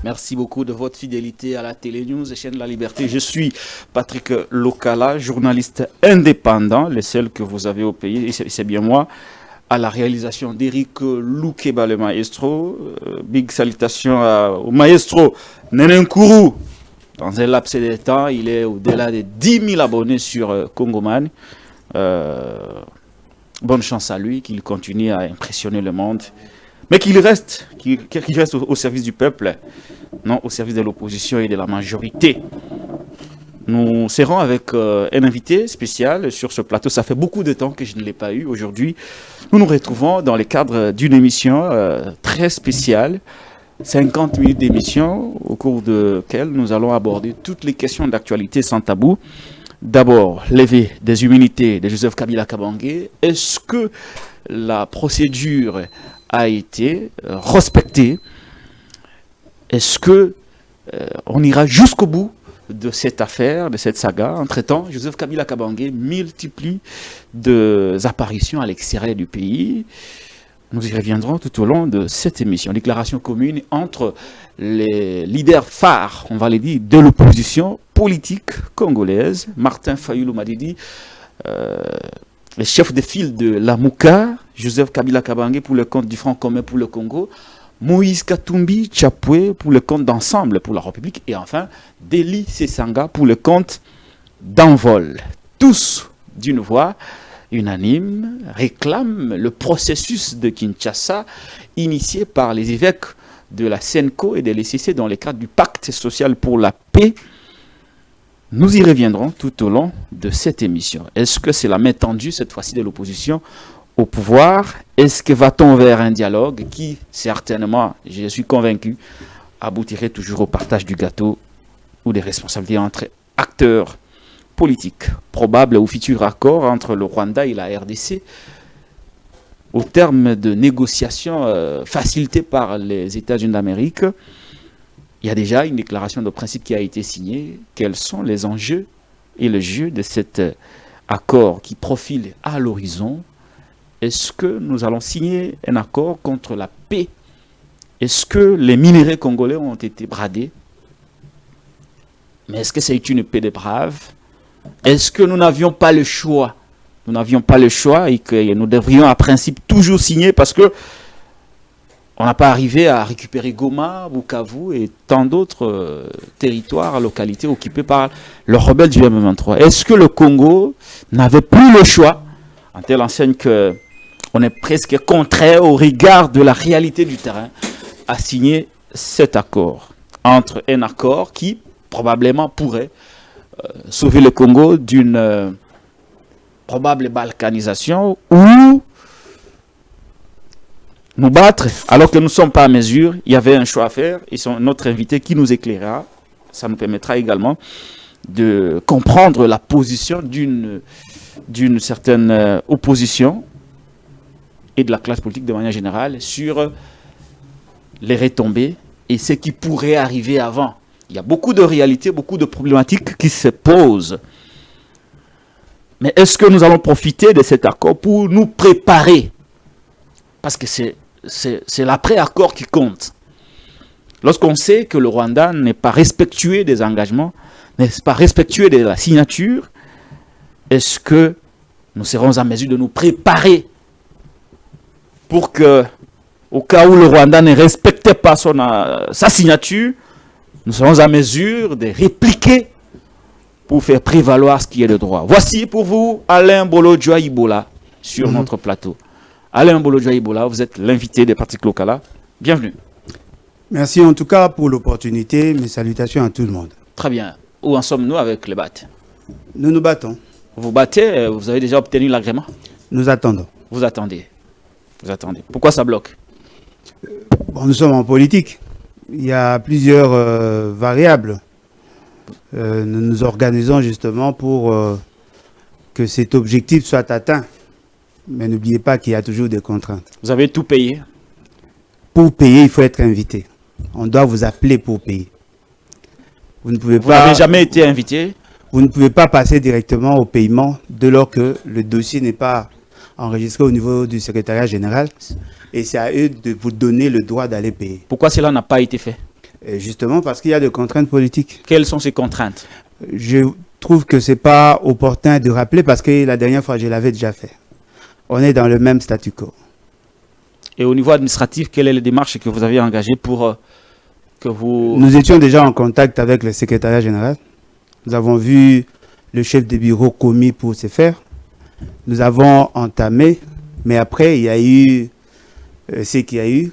Merci beaucoup de votre fidélité à la Télé News et chaîne de la Liberté. Je suis Patrick Lokala, journaliste indépendant, le seul que vous avez au pays, c'est bien moi. À la réalisation d'Eric Loukeba, le maestro. Big salutations au maestro Nenenkuru. Dans un laps de temps, il est au-delà de 10 000 abonnés sur Congoman. Bonne chance à lui, qu'il continue à impressionner le monde. Mais qu'il reste au service du peuple, non au service de l'opposition et de la majorité. Nous serons avec un invité spécial sur ce plateau. Ça fait beaucoup de temps que je ne l'ai pas eu. Aujourd'hui, nous nous retrouvons dans le cadre d'une émission très spéciale. 50 minutes d'émission au cours de laquelle nous allons aborder toutes les questions d'actualité sans tabou. D'abord, lever des immunités de Joseph Kabila Kabange. Est-ce que la procédure a été respectée? Est-ce que on ira jusqu'au bout de cette affaire, de cette saga? Entre-temps, Joseph Kabila Kabange multiplie des apparitions à l'extérieur du pays. Nous y reviendrons tout au long de cette émission. Déclaration commune entre les leaders phares, on va les dire, de l'opposition politique congolaise. Martin Fayulu Madidi, le chef de file de la Mouka, Joseph Kabila Kabange pour le compte du Front commun pour le Congo, Moïse Katumbi Chapwe pour le compte d'Ensemble pour la République, et enfin Deli Sesanga pour le compte d'Envol. Tous, d'une voix unanime, réclament le processus de Kinshasa initié par les évêques de la SENCO et de l'ECC dans le cadre du pacte social pour la paix. Nous y reviendrons tout au long de cette émission. Est-ce que c'est la main tendue cette fois-ci de l'opposition au pouvoir? Est-ce que va-t-on vers un dialogue qui, certainement, je suis convaincu, aboutirait toujours au partage du gâteau ou des responsabilités entre acteurs politiques? Probable ou futur accord entre le Rwanda et la RDC au terme de négociations facilitées par les États-Unis d'Amérique. Il y a déjà une déclaration de principe qui a été signée. Quels sont les enjeux et le jeu de cet accord qui profile à l'horizon? Est-ce que nous allons signer un accord contre la paix? Est-ce que les minéraux congolais ont été bradés? Mais est-ce que c'est une paix des braves? Est-ce que nous n'avions pas le choix? Nous n'avions pas le choix et que nous devrions à principe toujours signer parce que on n'a pas arrivé à récupérer Goma, Bukavu et tant d'autres territoires, localités occupées par les rebelles du M23. Est-ce que le Congo n'avait plus le choix, en telle enseigne qu'on est presque contraire au regard de la réalité du terrain, à signer cet accord? Entre un accord qui probablement pourrait sauver le Congo d'une probable balkanisation ou nous battre alors que nous ne sommes pas à mesure. Il y avait un choix à faire et c'est notre invité qui nous éclairera. Ça nous permettra également de comprendre la position d'une certaine opposition et de la classe politique de manière générale sur les retombées et ce qui pourrait arriver avant. Il y a beaucoup de réalités, beaucoup de problématiques qui se posent. Mais est-ce que nous allons profiter de cet accord pour nous préparer? Parce que c'est l'après-accord qui compte. Lorsqu'on sait que le Rwanda n'est pas respectueux des engagements, n'est pas respectueux de la signature, est-ce que nous serons en mesure de nous préparer pour que, au cas où le Rwanda ne respectait pas sa signature, nous serons en mesure de répliquer pour faire prévaloir ce qui est de droit. Voici pour vous Alain Bolodjoa Ibola sur notre plateau. Alain Bolodjoa Ibola, vous êtes l'invité de Patrick Lokala. Bienvenue. Merci en tout cas pour l'opportunité. Mes salutations à tout le monde. Très bien. Où en sommes-nous avec le BAT? Nous nous battons. Vous battez, vous avez déjà obtenu l'agrément? Nous attendons. Vous attendez. Vous attendez. Pourquoi ça bloque? Bon, nous sommes en politique. Il y a plusieurs variables. Nous nous organisons justement pour que cet objectif soit atteint. Mais n'oubliez pas qu'il y a toujours des contraintes. Vous avez tout payé? Pour payer, il faut être invité. On doit vous appeler pour payer. Vous ne pouvez Vous pas... n'avez jamais été invité? Vous ne pouvez pas passer directement au paiement dès lors que le dossier n'est pas enregistré au niveau du secrétariat général. Et c'est à eux de vous donner le droit d'aller payer. Pourquoi cela n'a pas été fait? Et justement parce qu'il y a des contraintes politiques. Quelles sont ces contraintes? Je trouve que ce n'est pas opportun de rappeler parce que la dernière fois, je l'avais déjà fait. On est dans le même statu quo. Et au niveau administratif, quelle est la démarche que vous avez engagée pour que vous... Nous étions déjà en contact avec le secrétariat général. Nous avons vu le chef de bureau commis pour ce faire. Nous avons entamé, mais après, il y a eu ce qu'il y a eu.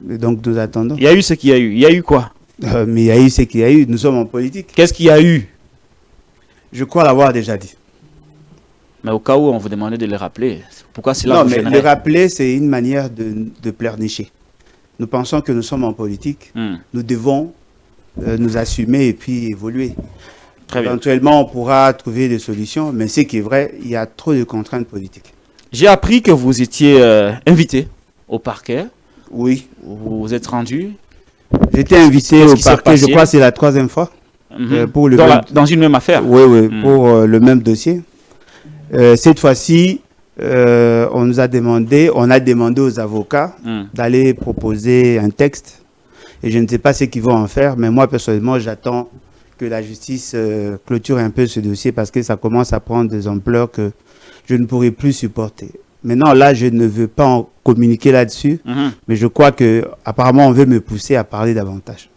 Donc, nous attendons. Il y a eu ce qu'il y a eu. Il y a eu quoi? Mais il y a eu ce qu'il y a eu. Nous sommes en politique. Qu'est-ce qu'il y a eu? Je crois l'avoir déjà dit. Mais au cas où on vous demandait de le rappeler, pourquoi cela Non, vous mais gênerait? le rappeler, c'est une manière de pleurnicher. Nous pensons que nous sommes en politique. Nous devons nous assumer et puis évoluer. Très bien. Éventuellement, on pourra trouver des solutions, mais ce qui est vrai, il y a trop de contraintes politiques. J'ai appris que vous étiez invité au parquet. Oui. Vous vous êtes rendu. J'étais invité Qu'est-ce au qui s'est parquet, je passé? crois que c'est la 3e fois. Pour le Dans une même affaire? Oui, oui, pour le même dossier. Cette fois-ci, on a demandé aux avocats d'aller proposer un texte. Et je ne sais pas ce qu'ils vont en faire, mais moi, personnellement, j'attends que la justice clôture un peu ce dossier parce que ça commence à prendre des ampleurs que je ne pourrai plus supporter. Maintenant, là, je ne veux pas en communiquer là-dessus, mais je crois que apparemment on veut me pousser à parler davantage.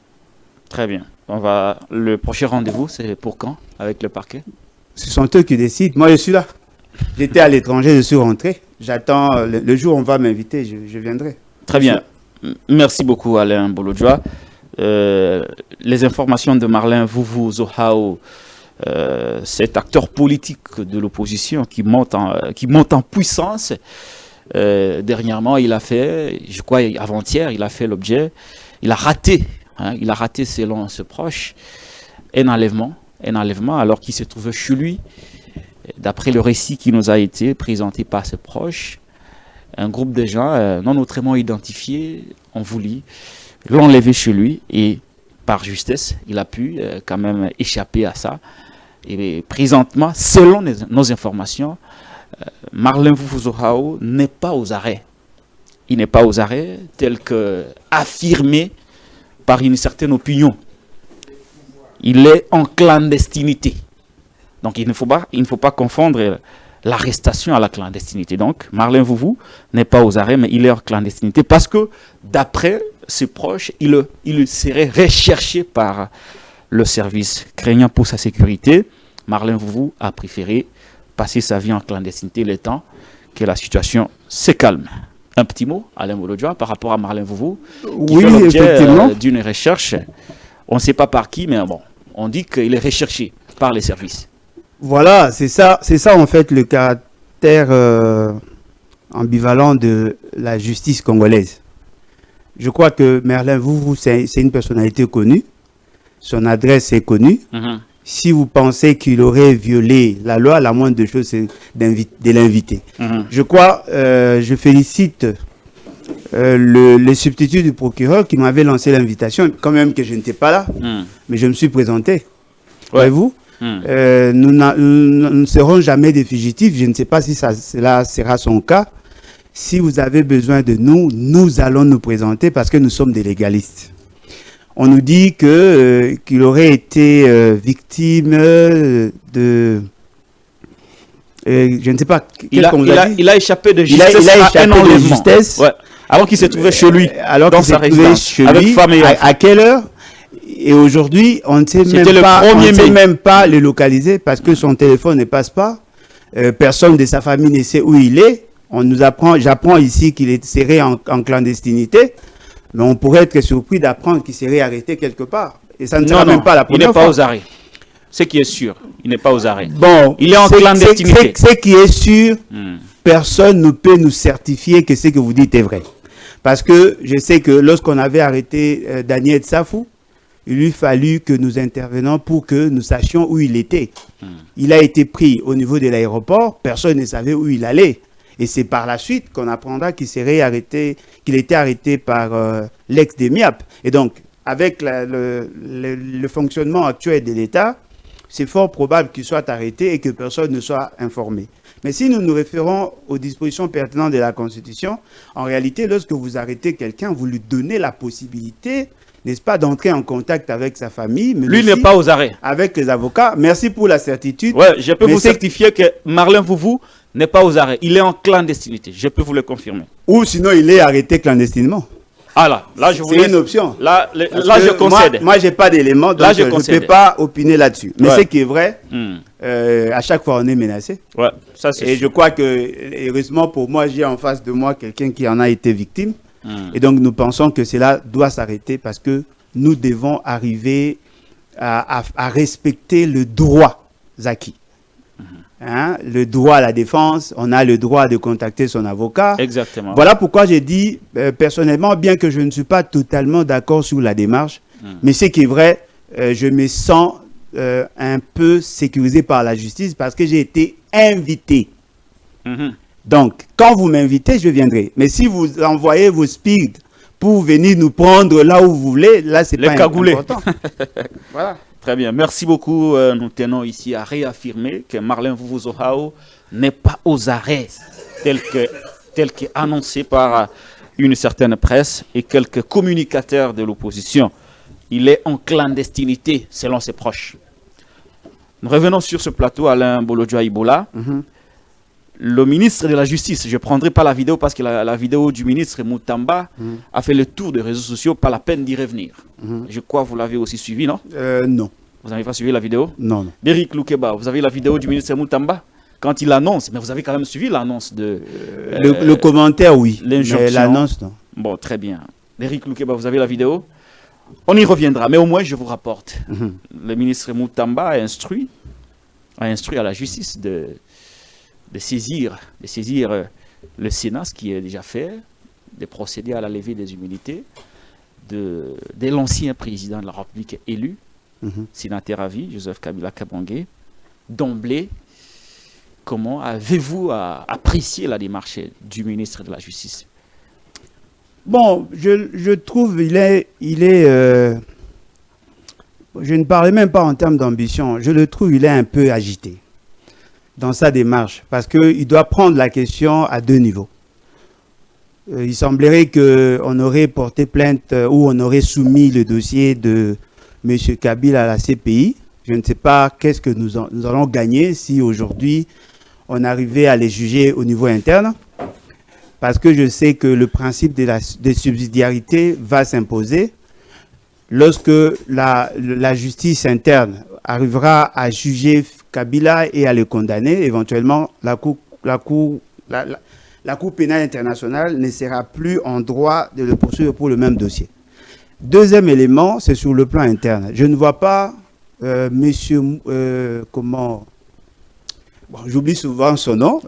Très bien. Le prochain rendez-vous, c'est pour quand avec le parquet? Ce sont eux qui décident. Moi, je suis là. J'étais à l'étranger, je suis rentré. J'attends le jour où on va m'inviter, je viendrai. Très bien. Merci beaucoup, Alain Bolodjoa. Les informations de Marlin Vuvuzela, cet acteur politique de l'opposition qui monte en puissance. Dernièrement, il a fait, je crois avant-hier, il a fait l'objet, il a raté selon ses proches, un enlèvement alors qu'il se trouvait chez lui. D'après le récit qui nous a été présenté par ses proches, un groupe de gens non autrement identifiés ont voulu l'enlever chez lui et par justesse, il a pu quand même échapper à ça. Et présentement, selon nos informations, Marlin Vuvuzela n'est pas aux arrêts. Il n'est pas aux arrêts tel que affirmé par une certaine opinion. Il est en clandestinité. Donc il ne faut pas confondre l'arrestation à la clandestinité. Donc Marlin Vuvu n'est pas aux arrêts, mais il est en clandestinité parce que d'après ses proches, il serait recherché par le service. Craignant pour sa sécurité, Marlin Vuvu a préféré passer sa vie en clandestinité le temps que la situation se calme. Un petit mot, Alain Bolodjoa, par rapport à Marlin Vuvu, qui fait l'objet d'une recherche. On ne sait pas par qui, mais bon, on dit qu'il est recherché par les services. Voilà, c'est ça en fait le caractère ambivalent de la justice congolaise. Je crois que Marlin Vuvu, c'est une personnalité connue. Son adresse est connue. Si vous pensez qu'il aurait violé la loi, la moindre des choses, c'est de l'inviter. Je crois, je félicite le substitut du procureur qui m'avait lancé l'invitation, quand même que je n'étais pas là, mais je me suis présenté. Voyez-vous, nous ne serons jamais des fugitifs. Je ne sais pas si cela sera son cas. Si vous avez besoin de nous, nous allons nous présenter parce que nous sommes des légalistes. On nous dit qu'il aurait été victime de... je ne sais pas... Il a échappé de justesse. Il a échappé de justesse. Ouais. Alors qu'il se trouvait chez lui. Alors qu'il se trouvait chez lui. À quelle heure? Et aujourd'hui, on ne sait même pas le localiser parce que son téléphone ne passe pas. Personne de sa famille ne sait où il est. J'apprends ici qu'il serait en clandestinité. Mais on pourrait être surpris d'apprendre qu'il serait arrêté quelque part. Et ça ne sera même pas la première fois. Il n'est pas aux arrêts. Ce qui est sûr, il n'est pas aux arrêts. Bon, il est en clandestinité. Ce qui est sûr, personne ne peut nous certifier que ce que vous dites est vrai. Parce que je sais que lorsqu'on avait arrêté Daniel Safou, il lui fallut que nous intervenions pour que nous sachions où il était. Il a été pris au niveau de l'aéroport, personne ne savait où il allait. Et c'est par la suite qu'on apprendra qu'il était arrêté par l'ex des MIAP. Et donc, avec le fonctionnement actuel de l'État, c'est fort probable qu'il soit arrêté et que personne ne soit informé. Mais si nous nous référons aux dispositions pertinentes de la Constitution, en réalité, lorsque vous arrêtez quelqu'un, vous lui donnez la possibilité, n'est-ce pas, d'entrer en contact avec sa famille. Mais lui n'est pas aux arrêts. Avec les avocats. Merci pour la certitude. Ouais, je peux vous certifier que Marlin Foufou n'est pas aux arrêts. Il est en clandestinité. Je peux vous le confirmer. Ou sinon, il est arrêté clandestinement. Ah là je vous c'est une option. Là je concède. Moi j'ai pas d'éléments, donc je ne peux pas opiner là-dessus. Mais ce qui est vrai, à chaque fois on est menacé. Ouais, ça c'est. Et je crois que, heureusement pour moi, j'ai en face de moi quelqu'un qui en a été victime. Et donc nous pensons que cela doit s'arrêter parce que nous devons arriver à respecter le droit acquis. Hein, le droit à la défense, on a le droit de contacter son avocat. Exactement. Voilà pourquoi j'ai dit, personnellement, bien que je ne suis pas totalement d'accord sur la démarche, mais ce qui est vrai, je me sens un peu sécurisé par la justice parce que j'ai été invité. Donc, quand vous m'invitez, je viendrai. Mais si vous envoyez vos speed pour venir nous prendre là où vous voulez, là, c'est pas important. Voilà. Très bien, merci beaucoup. Nous tenons ici à réaffirmer que Marlin Foufou Zohao n'est pas aux arrêts tel qu'annoncé par une certaine presse et quelques communicateurs de l'opposition. Il est en clandestinité selon ses proches. Nous revenons sur ce plateau, Alain Bolodjoa Ibola. Le ministre de la Justice, je ne prendrai pas la vidéo parce que la vidéo du ministre Moutamba a fait le tour des réseaux sociaux, pas la peine d'y revenir. Je crois que vous l'avez aussi suivi, non? Non. Vous n'avez pas suivi la vidéo? Non, non. Derrick Loukeba, vous avez la vidéo du ministre Moutamba quand il annonce, mais vous avez quand même suivi l'annonce de... le commentaire, oui, mais l'annonce, non. Bon, très bien. Derrick Loukeba, vous avez la vidéo? On y reviendra, mais au moins je vous rapporte. Le ministre Moutamba a instruit à la justice de saisir le Sénat, ce qui est déjà fait, de procéder à la levée des immunités de l'ancien président de la République élu, sénateur à vie, Joseph Kabila Kabange. D'emblée, comment avez-vous apprécié la démarche du ministre de la Justice? Bon, je trouve je ne parlais même pas en termes d'ambition, je le trouve il est un peu agité dans sa démarche, parce qu'il doit prendre la question à deux niveaux. Il semblerait qu'on aurait porté plainte ou on aurait soumis le dossier de M. Kabila à la CPI. Je ne sais pas qu'est-ce que nous allons gagner si aujourd'hui on arrivait à les juger au niveau interne, parce que je sais que le principe de subsidiarité va s'imposer. Lorsque la justice interne arrivera à juger Kabila et à le condamner, éventuellement, la Cour pénale internationale ne sera plus en droit de le poursuivre pour le même dossier. Deuxième élément, c'est sur le plan interne. Je ne vois pas j'oublie souvent son nom.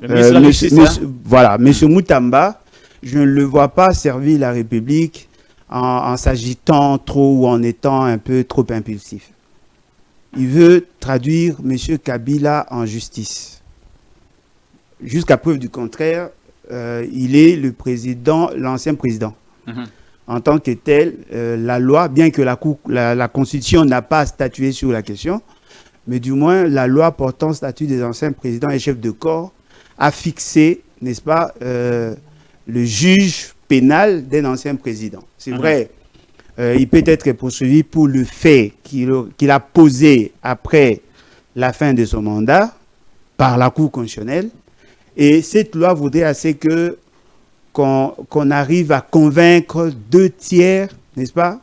Voilà, monsieur Moutamba, je ne le vois pas servir la République en s'agitant trop ou en étant un peu trop impulsif. Il veut traduire M. Kabila en justice. Jusqu'à preuve du contraire, il est le président, l'ancien président. En tant que tel, la loi, bien que la Constitution n'a pas statué sur la question, mais du moins la loi portant statut des anciens présidents et chefs de corps a fixé, n'est-ce pas, le juge pénal d'un ancien président. C'est vrai. Il peut être poursuivi pour le fait qu'il a posé après la fin de son mandat par la Cour constitutionnelle. Et cette loi voudrait assez qu'on arrive à convaincre 2/3, n'est-ce pas,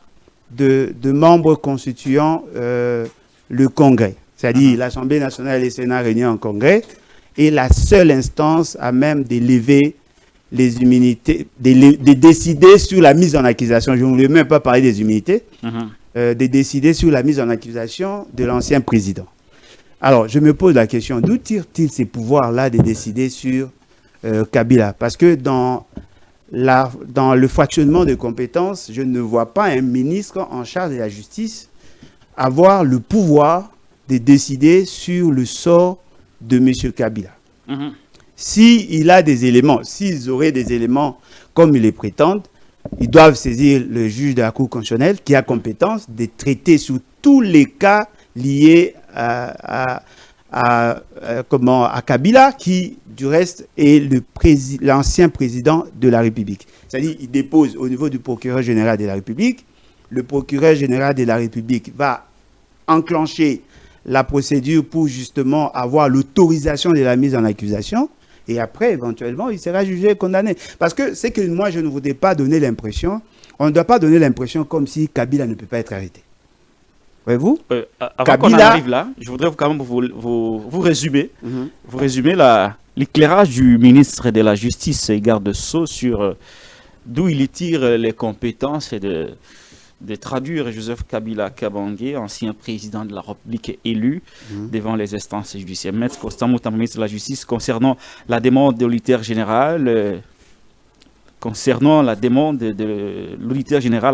de membres constituant le Congrès. C'est-à-dire l'Assemblée nationale et le Sénat réunis en Congrès est la seule instance à même de lever les immunités, de décider sur la mise en accusation. Je ne voulais même pas parler des immunités, de décider sur la mise en accusation de l'ancien président. Alors, je me pose la question, d'où tire-t-il ces pouvoirs-là de décider sur Kabila? Parce que dans le fractionnement de compétences, je ne vois pas un ministre en charge de la justice avoir le pouvoir de décider sur le sort de M. Kabila. s'il a des éléments, s'ils auraient des éléments comme ils les prétendent, ils doivent saisir le juge de la Cour constitutionnelle qui a compétence de traiter sur tous les cas liés à Kabila, qui du reste est l'ancien président de la République. C'est-à-dire qu'il dépose au niveau du procureur général de la République. Le procureur général de la République va enclencher la procédure pour justement avoir l'autorisation de la mise en accusation. Et après, éventuellement, il sera jugé et condamné. Parce que c'est que moi, je ne voudrais pas donner l'impression, on ne doit pas donner l'impression comme si Kabila ne peut pas être arrêté. Voyez-vous, avant qu'on en arrive là, je voudrais quand même vous résumer, vous résumer l'éclairage du ministre de la Justice et garde-sceaux sur d'où il tire les compétences et de traduire Joseph Kabila Kabange, ancien président de la République élu devant les instances judiciaires. Maître Constant Mutamba, ministre de la Justice, concernant la demande de l'auditeur général,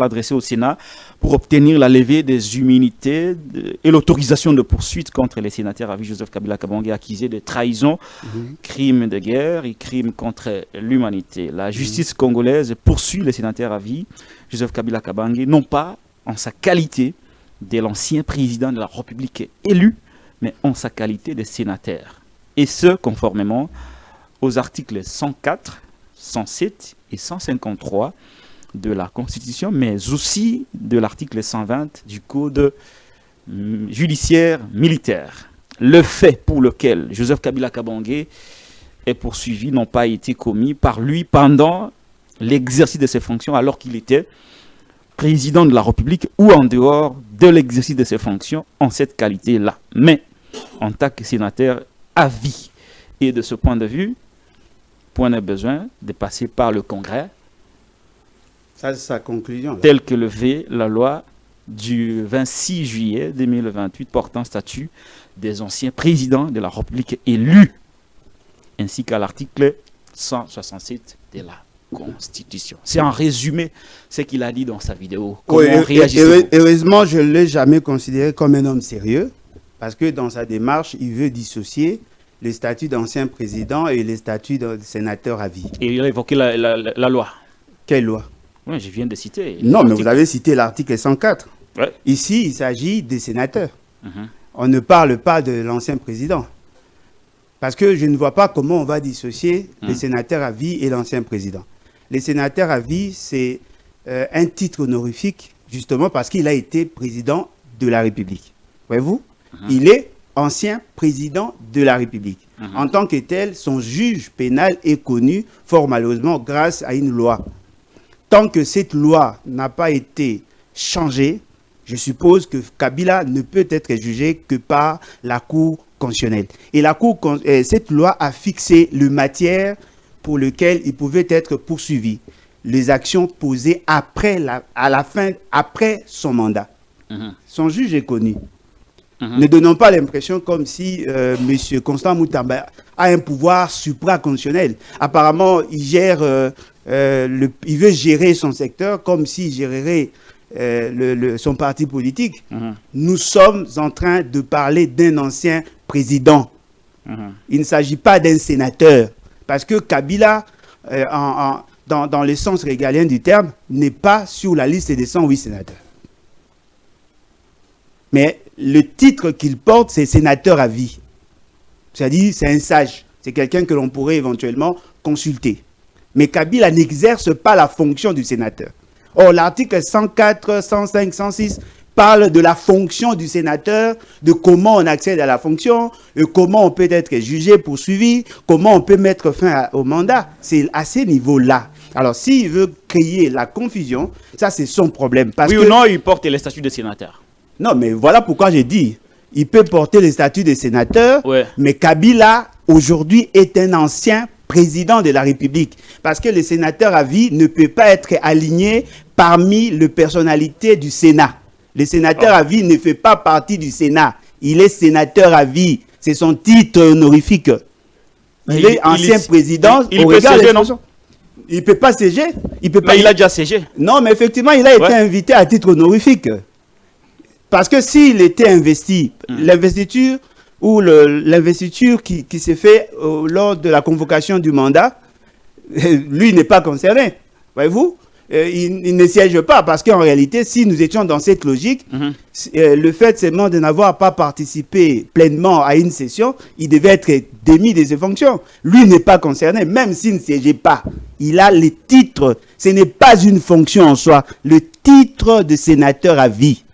adressée au Sénat pour obtenir la levée des immunités et l'autorisation de poursuite contre les sénateurs à vie Joseph Kabila Kabange accusés de trahison, crimes de guerre et crimes contre l'humanité. La justice congolaise poursuit les sénateurs à vie Joseph Kabila Kabange, non pas en sa qualité de l'ancien président de la République élu, mais en sa qualité de sénateur. Et ce, conformément aux articles 104, 107 et 153 de la Constitution, mais aussi de l'article 120 du Code judiciaire militaire. Le fait pour lequel Joseph Kabila Kabange est poursuivi n'ont pas été commis par lui pendant l'exercice de ses fonctions alors qu'il était président de la République ou en dehors de l'exercice de ses fonctions en cette qualité-là. Mais en tant que sénateur à vie. Et de ce point de vue, point de besoin de passer par le Congrès. Ça, c'est sa conclusion. Là. Tel que le fait la loi du 26 juillet 2028 portant statut des anciens présidents de la République élus, ainsi qu'à l'article 167 de la Constitution. C'est en résumé ce qu'il a dit dans sa vidéo. Comment réagissez-vous? Heureusement, je ne l'ai jamais considéré comme un homme sérieux, parce que dans sa démarche, il veut dissocier les statuts d'ancien président et les statuts de sénateur à vie. Et il a évoqué la loi. Quelle loi? Oui, je viens de citer. Non, mais vous avez cité l'article 104. Ouais. Ici, il s'agit des sénateurs. On ne parle pas de l'ancien président. Parce que je ne vois pas comment on va dissocier les sénateurs à vie et l'ancien président. Les sénateurs à vie, c'est un titre honorifique, justement parce qu'il a été président de la République. Voyez-vous? Il est ancien président de la République. En tant que tel, son juge pénal est connu fort malheureusement grâce à une loi. Tant que cette loi n'a pas été changée, je suppose que Kabila ne peut être jugé que par la Cour constitutionnelle. Et cette loi a fixé le matière pour lequel il pouvait être poursuivi. Les actions posées après son mandat. Son juge est connu. Ne donnons pas l'impression comme si M. Constant Mutamba a un pouvoir supraconstitutionnel. Apparemment, il veut gérer son secteur comme s'il gérerait son parti politique. Nous sommes en train de parler d'un ancien président. Il ne s'agit pas d'un sénateur. Parce que Kabila, dans le sens régalien du terme, n'est pas sur la liste des 108 sénateurs. Mais le titre qu'il porte, c'est sénateur à vie. C'est-à-dire, c'est un sage. C'est quelqu'un que l'on pourrait éventuellement consulter. Mais Kabila n'exerce pas la fonction du sénateur. Or, l'article 104, 105, 106 parle de la fonction du sénateur, de comment on accède à la fonction, de comment on peut être jugé, poursuivi, comment on peut mettre fin au mandat. C'est à ces niveaux-là. Alors, s'il veut créer la confusion, ça, c'est son problème. Parce oui ou non, il porte les statuts de sénateur. Non, mais voilà pourquoi j'ai dit, il peut porter le statut de sénateur, mais Kabila, aujourd'hui, est un ancien président de la République. Parce que le sénateur à vie ne peut pas être aligné parmi les personnalités du Sénat. Le sénateur à vie ne fait pas partie du Sénat. Il est sénateur à vie. C'est son titre honorifique. Il est ancien président. Il peut siéger, non? Il ne peut pas siéger. Mais il a déjà siégé. Non, mais effectivement, il a été invité à titre honorifique. Parce que s'il était investi, l'investiture ou l'investiture qui s'est faite lors de la convocation du mandat, lui n'est pas concerné. Voyez-vous, il ne siège pas parce qu'en réalité, si nous étions dans cette logique, le fait seulement de n'avoir pas participé pleinement à une session, il devait être démis de ses fonctions. Lui n'est pas concerné, même s'il ne siégeait pas. Il a les titres. Ce n'est pas une fonction en soi. Le titre de sénateur à vie.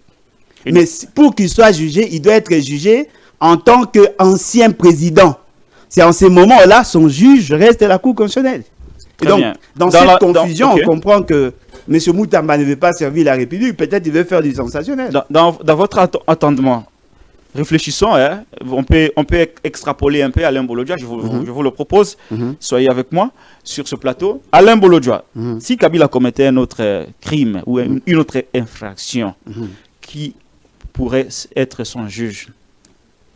Mais pour qu'il soit jugé, il doit être jugé en tant qu'ancien président. C'est en ces moments-là, son juge reste à la Cour constitutionnelle. Et donc, dans cette confusion, on comprend que M. Moutamba ne veut pas servir la République. Peut-être qu'il veut faire du sensationnel. Dans votre attendement, réfléchissons. Hein, on peut extrapoler un peu Alain Bolodja. Je vous le propose. Soyez avec moi sur ce plateau. Alain Bolodja, si Kabila commettait un autre crime ou une autre infraction, qui pourrait être son juge?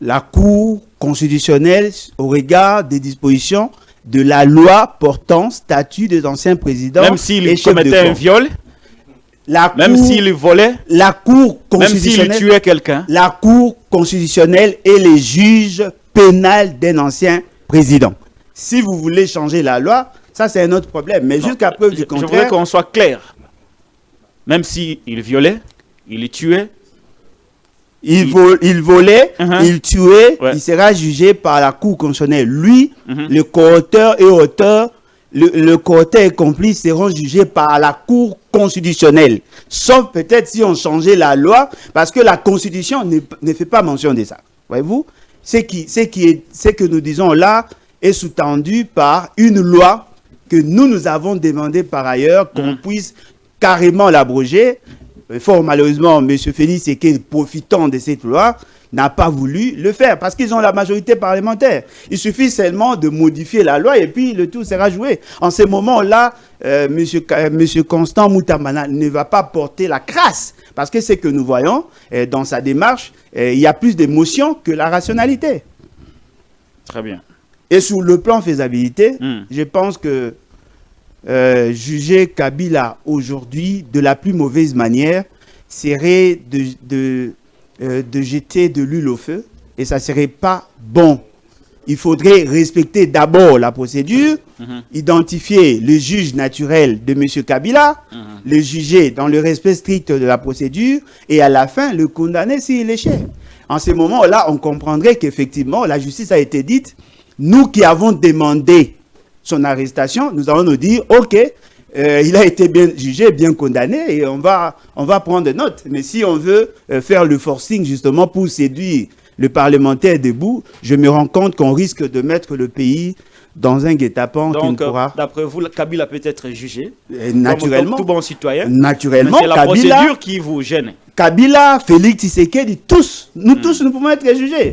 La Cour constitutionnelle, au regard des dispositions de la loi portant statut des anciens présidents. Même s'il commettait un viol, même s'il volait, la Cour constitutionnelle, même s'il tuait quelqu'un. La Cour constitutionnelle est le juge pénal d'un ancien président. Si vous voulez changer la loi, ça c'est un autre problème. Mais jusqu'à preuve du contraire... Je voudrais qu'on soit clair. Même s'il violait, il tuait, il volait, il tuait, il sera jugé par la Cour constitutionnelle. Lui, le coauteur et auteur, le coauteur et complice seront jugés par la Cour constitutionnelle. Sauf peut-être si on changeait la loi, parce que la Constitution ne fait pas mention de ça. Voyez-vous, ce que nous disons là est sous-tendu par une loi que nous avons demandé par ailleurs qu'on puisse carrément l'abroger. Fort malheureusement, M. Félix Tshisekedi, profitant de cette loi, n'a pas voulu le faire parce qu'ils ont la majorité parlementaire. Il suffit seulement de modifier la loi et puis le tout sera joué. En ce moment-là, M. Constant Moutamba ne va pas porter la crasse parce que c'est que nous voyons dans sa démarche, il y a plus d'émotion que la rationalité. Très bien. Et sur le plan faisabilité, je pense que juger Kabila aujourd'hui de la plus mauvaise manière serait de jeter de l'huile au feu et ça ne serait pas bon. Il faudrait respecter d'abord la procédure, identifier le juge naturel de M. Kabila, le juger dans le respect strict de la procédure et à la fin le condamner s'il échouait. En ce moment-là, on comprendrait qu'effectivement la justice a été dite. Nous qui avons demandé son arrestation, nous allons nous dire, ok, il a été bien jugé, bien condamné, et on va prendre note. Mais si on veut faire le forcing justement pour séduire le parlementaire debout, je me rends compte qu'on risque de mettre le pays dans un guet-apens qui ne pourra... D'après vous, Kabila peut être jugé naturellement, comme tout bon citoyen. Naturellement, c'est la procédure qui vous gêne. Kabila, Félix Tshisekedi, tous, nous tous, nous pouvons être jugés.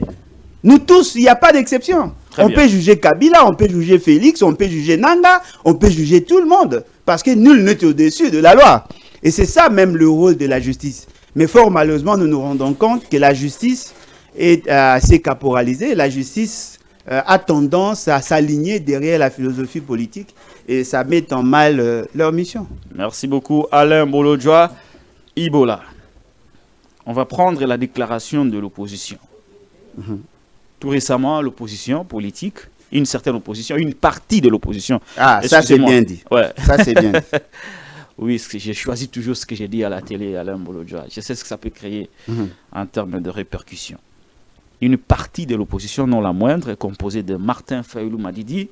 Nous tous, il n'y a pas d'exception. On peut juger Kabila, on peut juger Félix, on peut juger Nanga, on peut juger tout le monde. Parce que nul n'est au-dessus de la loi. Et c'est ça même le rôle de la justice. Mais fort malheureusement, nous nous rendons compte que la justice est assez caporalisée. La justice a tendance à s'aligner derrière la philosophie politique. Et ça met en mal leur mission. Merci beaucoup Alain Bolodja. Ibola. On va prendre la déclaration de l'opposition. Tout récemment, l'opposition politique, une certaine opposition, une partie de l'opposition. Ah, ça c'est bien dit. Ouais. Ça c'est bien dit. Oui, j'ai choisi toujours ce que j'ai dit à la télé, Alain Bolodja. Je sais ce que ça peut créer en termes de répercussions. Une partie de l'opposition, non la moindre, est composée de Martin Fayulu Madidi,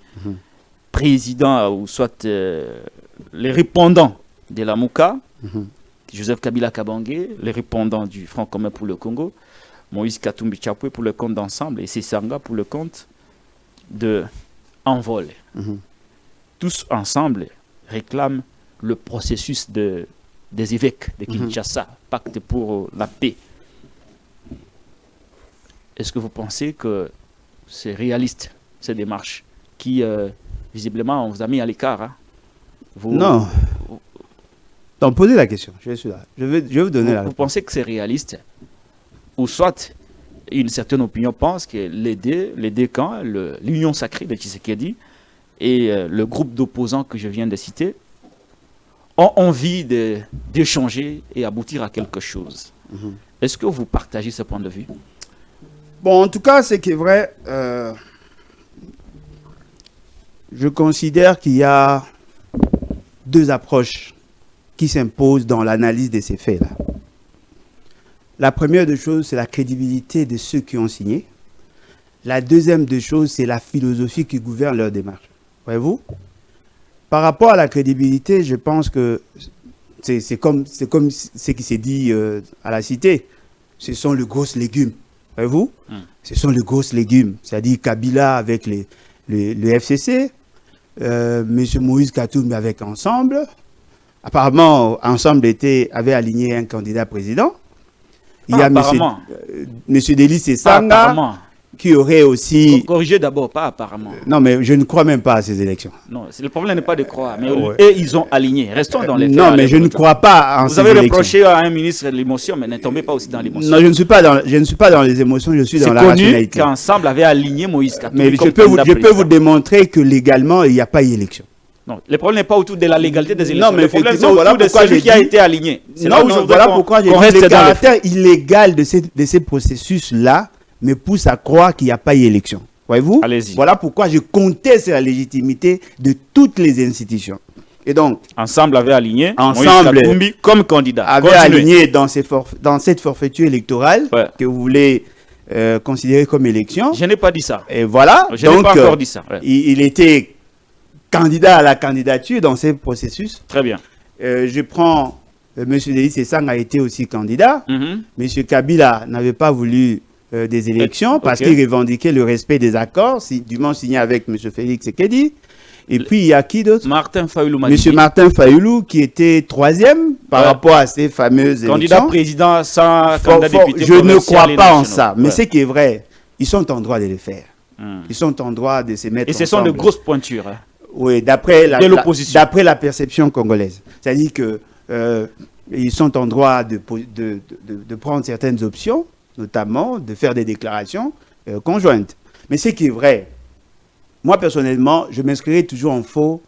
président ou soit les répondants de la MOUCA, Joseph Kabila Kabange, les répondants du Front commun pour le Congo, Moïse Katumbi Chapwe pour le compte d'Ensemble et Sessanga pour le compte de Envol. Tous ensemble réclament le processus des évêques de Kinshasa, pacte pour la paix. Est-ce que vous pensez que c'est réaliste, ces démarches, qui visiblement on vous a mis à l'écart Non. Donc posez la question, je suis là. Je vais vous donner la réponse. Vous pensez que c'est réaliste? Ou soit une certaine opinion pense que les deux camps, l'union sacrée de Tshisekedi et le groupe d'opposants que je viens de citer, ont envie d'échanger et aboutir à quelque chose. Est-ce que vous partagez ce point de vue? Bon, en tout cas, ce qui est vrai, je considère qu'il y a deux approches qui s'imposent dans l'analyse de ces faits-là. La première des choses, c'est la crédibilité de ceux qui ont signé. La deuxième des choses, c'est la philosophie qui gouverne leur démarche. Voyez-vous? Par rapport à la crédibilité, je pense que c'est comme ce qui s'est dit à la cité. Ce sont les grosses légumes. Voyez-vous? Ce sont les grosses légumes. C'est-à-dire Kabila avec le FCC, M. Moïse Katumbi avec Ensemble. Apparemment, Ensemble avait aligné un candidat président. Il y a M. Delis Sanga qui aurait aussi... Corriger d'abord, pas apparemment. Non, mais je ne crois même pas à ces élections. Non, le problème n'est pas de croire, mais eux, ils ont aligné. Restons dans les faits. Non, mais je ne crois pas en ces élections. Vous avez reproché à un ministre l'émotion, mais ne tombez pas aussi dans l'émotion. Non, je ne suis pas dans les émotions, je suis dans la rationalité. C'est connu qu'Ensemble avait aligné Moïse Katumbi. Mais je peux vous démontrer que légalement, il n'y a pas eu élection. Non, le problème n'est pas autour de la légalité des élections. Non, mais le problème, c'est autour de celui qui a été aligné. Voilà pourquoi j'ai dit le caractère illégal de ces processus-là me pousse à croire qu'il n'y a pas eu élection. Voyez-vous? Voilà pourquoi je conteste la légitimité de toutes les institutions. Et donc, Ensemble avait aligné Ensemble Moïse Katumbi comme candidat. Avait aligné dans cette forfaiture électorale que vous voulez considérer comme élection. Je n'ai pas dit ça. Et voilà. Je n'ai pas encore dit ça. Il était candidat à la candidature dans ces processus. Très bien. Je prends M. Delis Sanga a été aussi candidat. M. Kabila n'avait pas voulu des élections parce qu'il revendiquait le respect des accords, du moins signé avec M. Félix Tshisekedi. Et puis il y a qui d'autre? Martin Fayoulou. M. Martin Fayoulou qui était troisième par rapport à ces fameuses élections. Candidat président sans candidat député. Je ne crois pas en ça. Mais ce qui est vrai, ils sont en droit de le faire. Ils sont en droit de se mettre ensemble. Et ce sont de grosses pointures. Oui, d'après la perception congolaise. C'est-à-dire qu'ils sont en droit de prendre certaines options, notamment de faire des déclarations conjointes. Mais ce qui est vrai, moi personnellement, je m'inscrirai toujours en faux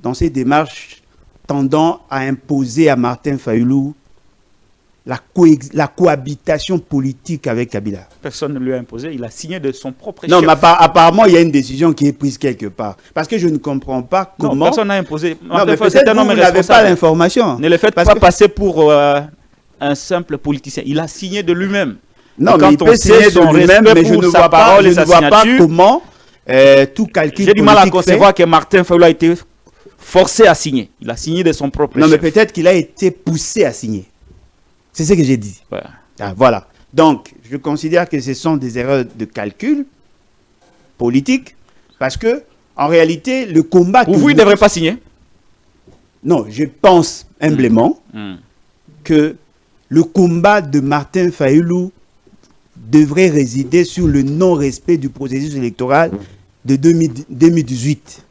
dans ces démarches tendant à imposer à Martin Fayoulou la cohabitation politique avec Kabila. Personne ne lui a imposé, il a signé de son propre chef. Non, mais apparemment, il y a une décision qui est prise quelque part. Parce que je ne comprends pas comment... Non, personne n'a imposé. Non, mais peut-être vous n'avez pas l'information. Ne le faites pas passer pour un simple politicien. Il a signé de lui-même. Non, mais il peut signer de lui-même, mais je ne vois pas comment tout calcul politique... J'ai du mal à concevoir que Martin Fayoulou a été forcé à signer. Il a signé de son propre chef. Non, mais peut-être qu'il a été poussé à signer. C'est ce que j'ai dit. Ouais. Ah, voilà. Donc, je considère que ce sont des erreurs de calcul politique parce que, en réalité, le combat... Vous ne devrez pas signer? Non, je pense humblement que le combat de Martin Fayoulou devrait résider sur le non-respect du processus électoral de 2018.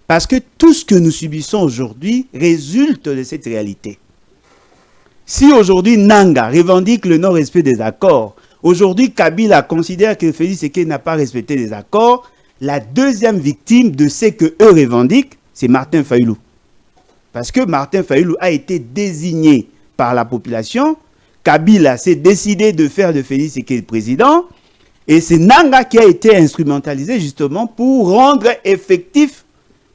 Parce que tout ce que nous subissons aujourd'hui résulte de cette réalité. Si aujourd'hui Nanga revendique le non-respect des accords, aujourd'hui Kabila considère que Félix Tshisekedi n'a pas respecté les accords, la deuxième victime de ce que eux revendiquent, c'est Martin Fayoulou. Parce que Martin Fayoulou a été désigné par la population, Kabila s'est décidé de faire de Félix Tshisekedi président, et c'est Nanga qui a été instrumentalisé justement pour rendre effective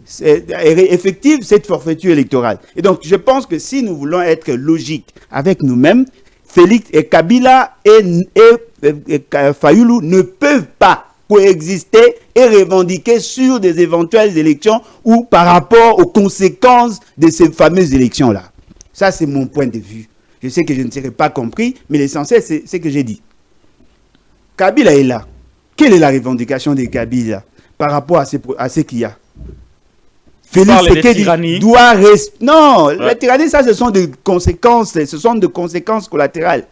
cette forfaiture électorale. Et donc, je pense que si nous voulons être logiques avec nous-mêmes, Félix et Kabila et Fayoulou ne peuvent pas coexister et revendiquer sur des éventuelles élections ou par rapport aux conséquences de ces fameuses élections-là. Ça, c'est mon point de vue. Je sais que je ne serai pas compris, mais l'essentiel, c'est ce que j'ai dit. Kabila est là. Quelle est la revendication de Kabila par rapport à ce qu'il y a? Félix Tshisekedi doit rester... Non, la tyrannie, ça, ce sont des conséquences, collatérales.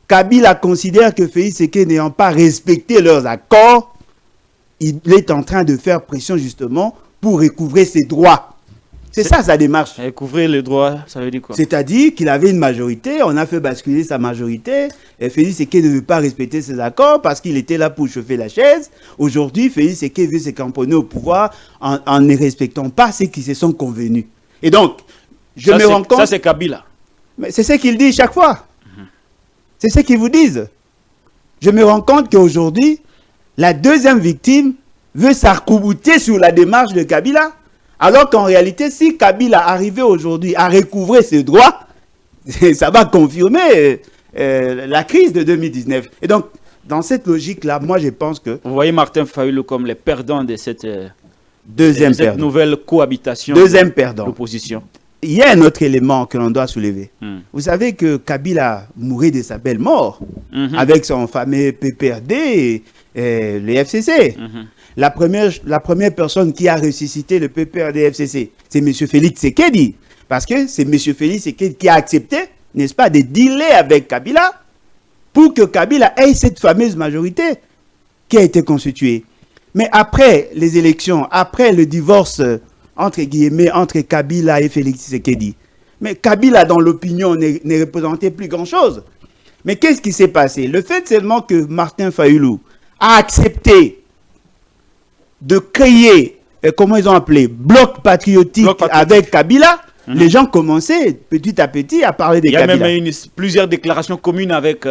Kabila considère que Félix Tshisekedi n'ayant pas respecté leurs accords, il est en train de faire pression justement pour recouvrer ses droits. C'est ça sa démarche. Recouvrer les droits, ça veut dire quoi? C'est-à-dire qu'il avait une majorité, on a fait basculer sa majorité, et Félix Tshisekedi ne veut pas respecter ses accords parce qu'il était là pour chauffer la chaise. Aujourd'hui, Félix Tshisekedi veut se camponner au pouvoir en ne respectant pas ceux qui se sont convenus. Et donc, je me rends compte... Ça, c'est Kabila. Mais c'est ce qu'il dit chaque fois. C'est ce qu'ils vous disent. je me rends compte qu'aujourd'hui, la deuxième victime veut s'arc-bouter sur la démarche de Kabila. Alors qu'en réalité, si Kabila arrivait aujourd'hui à recouvrer ses droits, ça va confirmer la crise de 2019. Et donc, dans cette logique-là, moi, je pense que... Vous voyez Martin Fayulu comme les perdants de cette, cette nouvelle cohabitation deuxième perdant. L'opposition. Il y a un autre élément que l'on doit soulever. Vous savez que Kabila mourait de sa belle mort avec son fameux PPRD et le FCC. La première personne qui a ressuscité le PPRD-FCC, c'est M. Félix Tshisekedi. Parce que c'est M. Félix Tshisekedi qui a accepté, n'est-ce pas, de dealer avec Kabila pour que Kabila ait cette fameuse majorité qui a été constituée. Mais après les élections, après le divorce, entre guillemets, entre Kabila et Félix Tshisekedi, mais Kabila, dans l'opinion, ne représentait plus grand-chose. Mais qu'est-ce qui s'est passé? Le fait seulement que Martin Fayulu a accepté de créer, comment ils ont appelé, bloc patriotique avec Kabila, les gens commençaient petit à petit à parler de Kabila. Il y a même eu plusieurs déclarations communes avec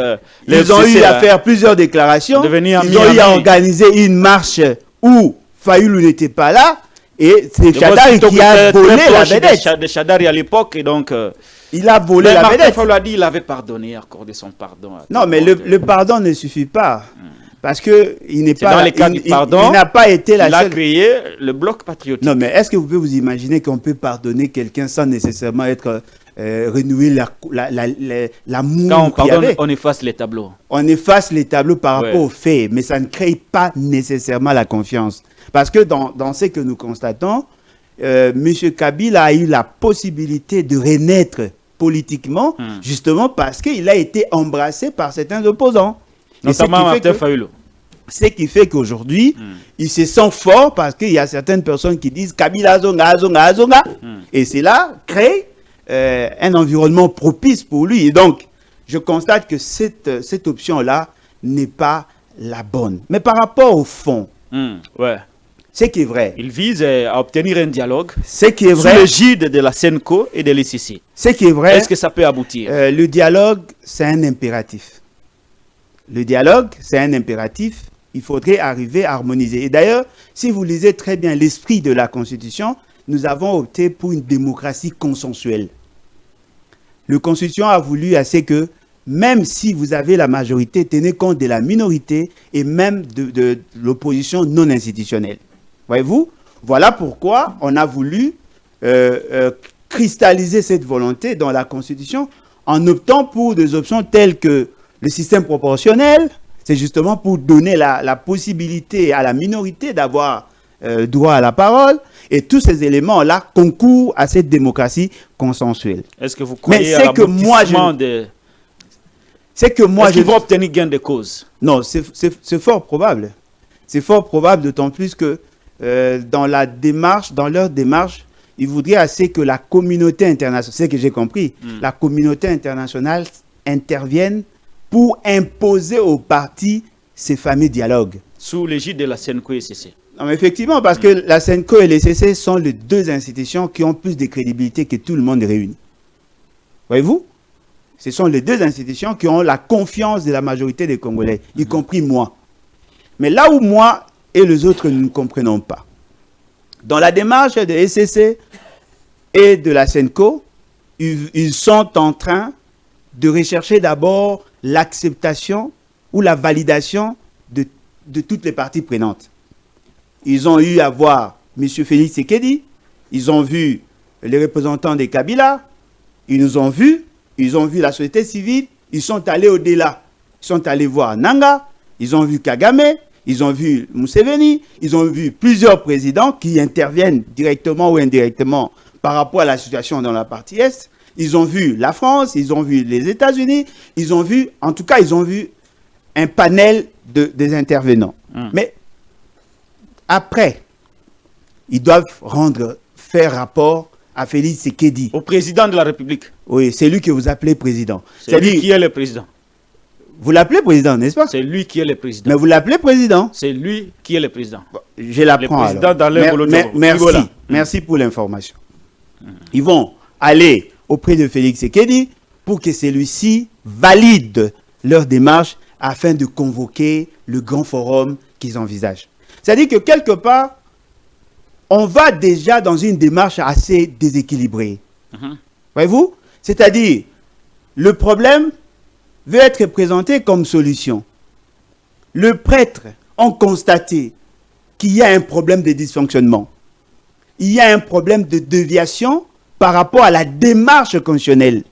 ils ont eu à faire plusieurs déclarations. Ils ont eu à organiser une marche où Fayulu n'était pas là. Et c'est Chadari qui a volé la vedette. De Chadari à l'époque, et donc... il a volé la vedette. Martin a dit qu'il avait pardonné, accordé son pardon. Non, mais le pardon ne suffit pas. Parce qu'il n'est pas... Dans les cas du pardon, il n'a pas été la seule... Il a créé le bloc patriotique. Non, mais est-ce que vous pouvez vous imaginer qu'on peut pardonner quelqu'un sans nécessairement être... renouer l'amour. Quand on pardonne, on efface les tableaux. On efface les tableaux par rapport aux faits, mais ça ne crée pas nécessairement la confiance. Parce que dans ce que nous constatons, M. Kabila a eu la possibilité de renaître politiquement, justement parce qu'il a été embrassé par certains opposants. Notamment Martin Fayulu. Ce qui fait qu'aujourd'hui, il se sent fort parce qu'il y a certaines personnes qui disent Kabila zonga, zonga, zonga. Et cela crée un environnement propice pour lui. Et donc, je constate que cette option-là n'est pas la bonne. Mais par rapport au fond, ce qui est vrai. Il vise à obtenir un dialogue ce qui est vrai, sous l'égide de la SENCO et de l'ICC. Ce qui est vrai. Est-ce que ça peut aboutir? Le dialogue, c'est un impératif. Le dialogue, c'est un impératif. Il faudrait arriver à harmoniser. Et d'ailleurs, si vous lisez très bien l'esprit de la Constitution, nous avons opté pour une démocratie consensuelle. Le Constitution a voulu assez que, même si vous avez la majorité, tenez compte de la minorité et même de l'opposition non institutionnelle. Voyez-vous? Voilà pourquoi on a voulu cristalliser cette volonté dans la Constitution en optant pour des options telles que le système proportionnel. C'est justement pour donner la possibilité à la minorité d'avoir droit à la parole. Et tous ces éléments-là concourent à cette démocratie consensuelle. Est-ce que vous croyez à l'aboutissement de... C'est que moi, est-ce qu'ils vont obtenir gain de cause? Non, c'est fort probable. C'est fort probable, d'autant plus que dans leur démarche, ils voudraient assez que la communauté internationale, c'est ce que j'ai compris, la communauté internationale intervienne pour imposer aux partis ces fameux dialogues. Sous l'égide de la SENCO et l'ICC. Non, mais effectivement, parce que la SENCO et l'ICC sont les deux institutions qui ont plus de crédibilité que tout le monde réuni. Voyez-vous? Ce sont les deux institutions qui ont la confiance de la majorité des Congolais, y compris moi. Mais là où moi et les autres nous ne comprenons pas, dans la démarche de l'ICC et de la SENCO, ils sont en train de rechercher d'abord l'acceptation ou la validation de toutes les parties prenantes. Ils ont eu à voir M. Félix Tshisekedi, ils ont vu les représentants des Kabila, ils nous ont vus, ils ont vu la société civile, ils sont allés au-delà. Ils sont allés voir Nanga, ils ont vu Kagame, ils ont vu Museveni, ils ont vu plusieurs présidents qui interviennent directement ou indirectement par rapport à la situation dans la partie Est. Ils ont vu la France, ils ont vu les États-Unis, ils ont vu, en tout cas, ils ont vu un panel des intervenants. Mais après, ils doivent faire rapport à Félix Tshisekedi. Au président de la République. Oui, c'est lui que vous appelez président. C'est lui qui est le président. Vous l'appelez président, n'est-ce pas? C'est lui qui est le président. Mais vous l'appelez président? C'est lui qui est le président. Bon, je l'apprends alors. Merci. Merci pour l'information. Ils vont aller auprès de Félix Tshisekedi pour que celui-ci valide leur démarche afin de convoquer le grand forum qu'ils envisagent. C'est-à-dire que quelque part, on va déjà dans une démarche assez déséquilibrée. Voyez-vous? C'est-à-dire, le problème veut être présenté comme solution. Le prêtre a constaté qu'il y a un problème de dysfonctionnement. Il y a un problème de déviation par rapport à la démarche constitutionnelle.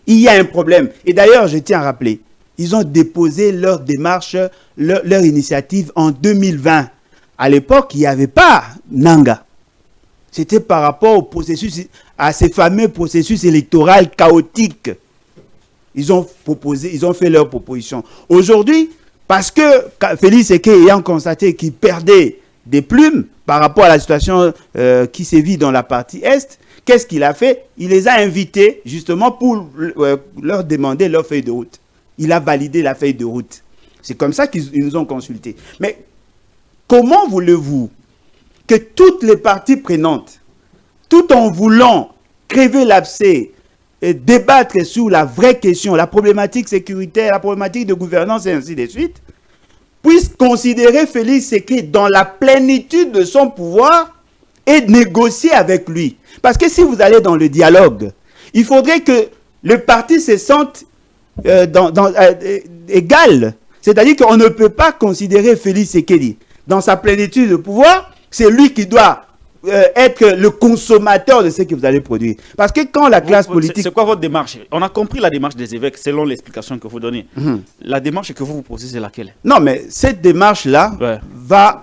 Il y a un problème. Et d'ailleurs, je tiens à rappeler, ils ont déposé leur démarche, leur initiative en 2020. À l'époque, il n'y avait pas Nanga. C'était par rapport au processus, à ces fameux processus électoraux chaotiques. Ils ont fait leur proposition. Aujourd'hui, parce que Félix Séké ayant constaté qu'il perdait des plumes par rapport à la situation qui sévit dans la partie Est, qu'est-ce qu'il a fait? Il les a invités justement pour leur demander leur feuille de route. Il a validé la feuille de route. C'est comme ça qu'ils nous ont consultés. Mais comment voulez-vous que toutes les parties prenantes, tout en voulant crever l'abcès, et débattre sur la vraie question, la problématique sécuritaire, la problématique de gouvernance et ainsi de suite, puissent considérer Félix Séké dans la plénitude de son pouvoir et négocier avec lui? Parce que si vous allez dans le dialogue, il faudrait que le parti se sente égal. C'est-à-dire qu'on ne peut pas considérer Félix Séké dans sa plénitude de pouvoir. C'est lui qui doit être le consommateur de ce que vous allez produire. Parce que quand la classe politique... C'est quoi votre démarche? On a compris la démarche des évêques selon l'explication que vous donnez. La démarche que vous posez, c'est laquelle? Non, mais cette démarche-là va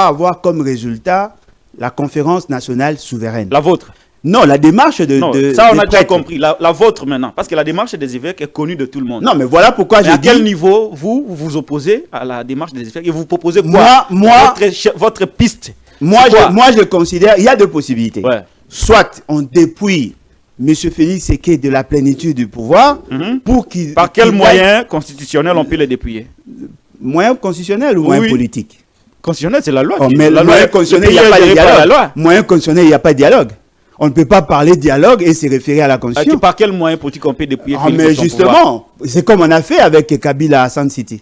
avoir comme résultat la conférence nationale souveraine. La vôtre? Non, la démarche ça, on a déjà compris. La vôtre maintenant. Parce que la démarche des évêques est connue de tout le monde. Non, mais voilà pourquoi j'ai dit... À quel niveau vous vous opposez à la démarche des évêques et vous proposez quoi? Votre piste? Moi, je considère, il y a deux possibilités. Soit on dépouille M. Félix Séké de la plénitude du pouvoir pour qu'il... Par quel moyen constitutionnel on peut le dépouiller? Moyen constitutionnel ou moyen politique? Constitutionnel, c'est la loi. Mais la loi constitutionnelle, il n'y a pas de dialogue. Moyen constitutionnel, il n'y a pas de dialogue. On ne peut pas parler de dialogue et se référer à la Constitution. Par quel moyen politique on peut dépouiller Félix mais justement, c'est comme on a fait avec Kabila à Sand City.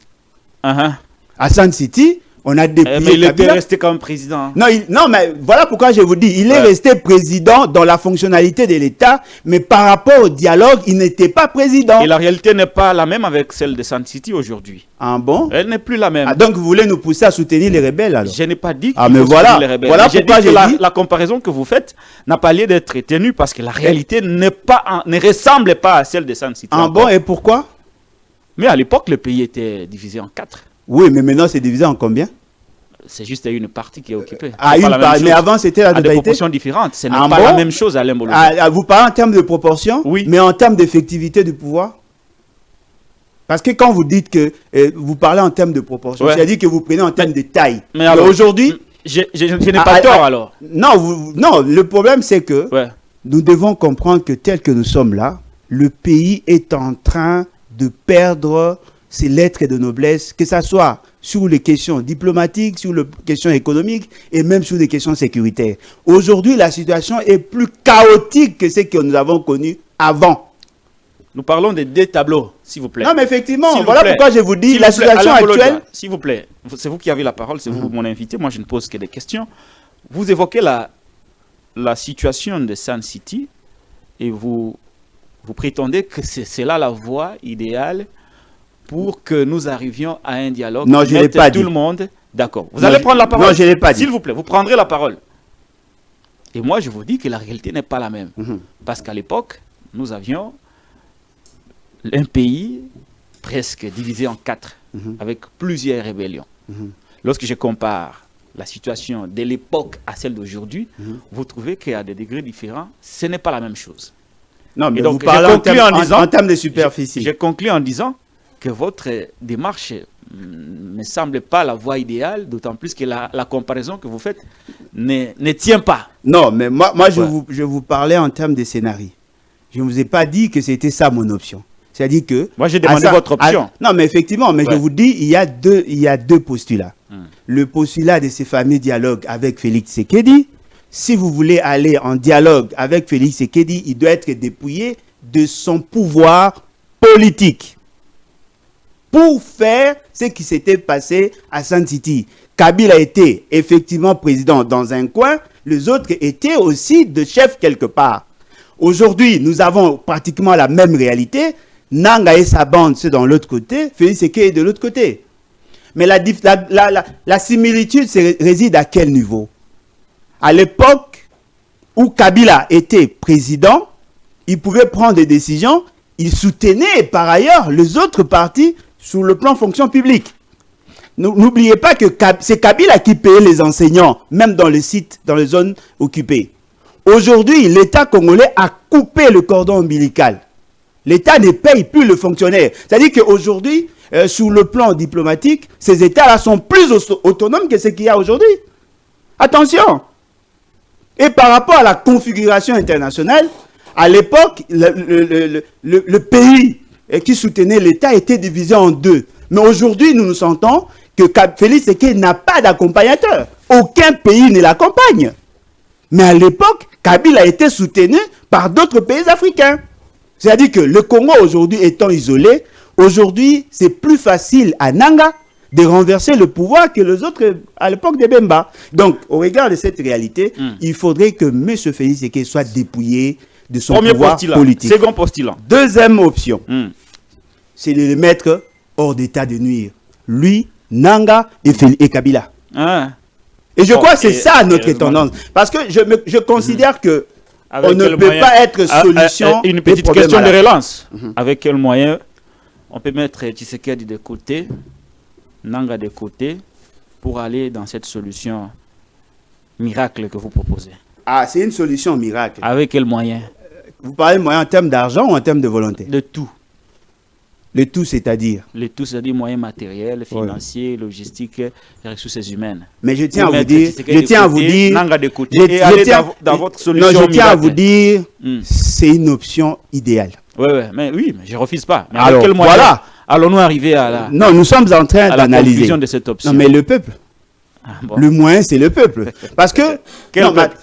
À Sand City, on a dépouillé mais il était resté comme président. Non, mais voilà pourquoi je vous dis, il est resté président dans la fonctionnalité de l'État, mais par rapport au dialogue, il n'était pas président. Et la réalité n'est pas la même avec celle de Sand City aujourd'hui. Ah bon? Elle n'est plus la même. Donc vous voulez nous pousser à soutenir les rebelles alors? Je n'ai pas dit qu'il faut soutenir les rebelles. Voilà pourquoi j'ai dit... La comparaison que vous faites n'a pas lieu d'être tenue parce que la réalité ne ressemble pas à celle de Sand City. Ah bon, et pourquoi? Mais à l'époque, le pays était divisé en 4. Oui, mais maintenant c'est divisé en combien? C'est juste une partie qui est occupée. Mais avant c'était la totalité. À des proportions différentes. Ce n'est pas la même chose à l'Imbolo. Vous parlez en termes de proportion? Oui. Mais en termes d'effectivité du pouvoir? Parce que quand vous dites que vous parlez en termes de proportion, c'est-à-dire que vous prenez en termes de taille. Mais aujourd'hui... Je n'ai pas tort alors. Non, le problème c'est que nous devons comprendre que tel que nous sommes là, le pays est en train de perdre ses lettres de noblesse, que ce soit sur les questions diplomatiques, sur les questions économiques et même sur les questions sécuritaires. Aujourd'hui, la situation est plus chaotique que ce que nous avons connu avant. Nous parlons des deux tableaux, s'il vous plaît. Non, mais effectivement, voilà pourquoi je vous dis la situation actuelle... S'il vous plaît, c'est vous qui avez la parole, c'est vous mon invité, moi je ne pose que des questions. Vous évoquez la situation de Sand City et vous prétendez que c'est là la voie idéale pour que nous arrivions à un dialogue. Non, je ne l'ai pas dit. Tout le monde, d'accord. Vous allez prendre la parole. Non, je ne l'ai pas dit. S'il vous plaît, vous prendrez la parole. Et moi, je vous dis que la réalité n'est pas la même. Parce qu'à l'époque, nous avions un pays presque divisé en 4, avec plusieurs rébellions. Lorsque je compare la situation de l'époque à celle d'aujourd'hui, vous trouvez qu'il y a des degrés différents. Ce n'est pas la même chose. Non, mais donc, vous parlez en termes de superficie. Je conclue en disant que votre démarche ne me semble pas la voie idéale, d'autant plus que la comparaison que vous faites ne tient pas. Non, mais moi je vous parlais en termes de scénario. Je ne vous ai pas dit que c'était ça mon option. C'est-à-dire que... Moi, j'ai demandé votre option. Non, mais effectivement, mais je vous dis, il y a deux postulats. Le postulat de ces fameux dialogues avec Félix Sékédi. Si vous voulez aller en dialogue avec Félix Sékédi, il doit être dépouillé de son pouvoir politique. pour faire ce qui s'était passé à Sun City. Kabila était effectivement président dans un coin, les autres étaient aussi de chefs quelque part. Aujourd'hui, nous avons pratiquement la même réalité. Nanga et sa bande, c'est dans l'autre côté, Félix Sekei est de l'autre côté. Mais la similitude réside à quel niveau? À l'époque où Kabila était président, il pouvait prendre des décisions, il soutenait par ailleurs les autres partis sur le plan fonction publique. N'oubliez pas que c'est Kabila qui payait les enseignants, même dans les sites, dans les zones occupées. Aujourd'hui, l'État congolais a coupé le cordon ombilical. L'État ne paye plus le fonctionnaire. C'est-à-dire qu'aujourd'hui, sur le plan diplomatique, ces États-là sont plus autonomes que ce qu'il y a aujourd'hui. Attention! Et par rapport à la configuration internationale, à l'époque, le pays qui soutenait l'État était divisé en deux. Mais aujourd'hui, nous nous sentons que Félix Sekei n'a pas d'accompagnateur. Aucun pays ne l'accompagne. Mais à l'époque, Kabila a été soutenu par d'autres pays africains. C'est-à-dire que le Congo aujourd'hui étant isolé, aujourd'hui c'est plus facile à Nanga de renverser le pouvoir que les autres à l'époque de Bemba. Donc au regard de cette réalité, il faudrait que M. Félix Sekei soit dépouillé de son pouvoir politique. Second postulant. Deuxième option, c'est de le mettre hors d'état de nuire. Lui, Nanga et Kabila. Et je crois que c'est ça notre tendance. Parce que je considère que on ne peut pas être solution. Une petite question de relance. Avec quel moyen on peut mettre Tshisekedi de côté, Nanga de côté, pour aller dans cette solution miracle que vous proposez? Ah, c'est une solution miracle. Avec quel moyen? Vous parlez de moyen en termes d'argent ou en termes de volonté? De tout. Le tout, c'est-à-dire? Le tout, c'est-à-dire moyens matériels, financiers, logistiques, ressources humaines. Mais je tiens à vous dire, Nanga de côté, et aller dans votre solution. Non, je tiens à vous dire, c'est une option idéale. Oui, mais je ne refuse pas. Mais alors, avec quel moyen voilà. Allons-nous arriver à la... Non, nous sommes en train d'analyser. De cette option. Non, mais le peuple. Bon. Le moyen, c'est le peuple. Parce que... Quel peuple?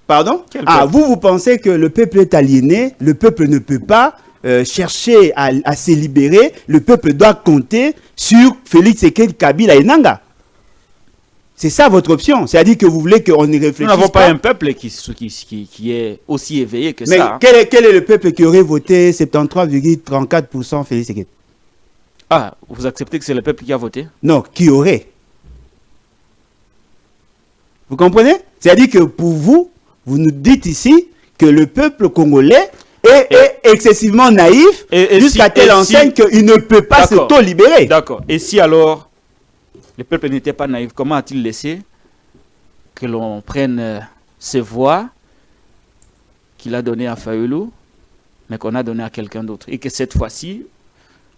Pardon? Quel Ah, peuple? vous pensez que le peuple est aliéné, le peuple ne peut pas chercher à se libérer, le peuple doit compter sur Félix Sekei, Kabila et Nanga. C'est ça votre option. C'est-à-dire que vous voulez qu'on y réfléchisse. Nous n'avons pas un peuple qui est aussi éveillé que mais ça. Mais quel est le peuple qui aurait voté 73,34% Félix Sekei? Ah, vous acceptez que c'est le peuple qui a voté? Non, qui aurait. Vous comprenez? C'est-à-dire que pour vous, vous nous dites ici que le peuple congolais est excessivement naïf jusqu'à telle enseigne qu'il ne peut pas s'auto-libérer. D'accord. Et si alors le peuple n'était pas naïf, comment a-t-il laissé que l'on prenne ces voix qu'il a données à Fayoulou, mais qu'on a données à quelqu'un d'autre? Et que cette fois-ci,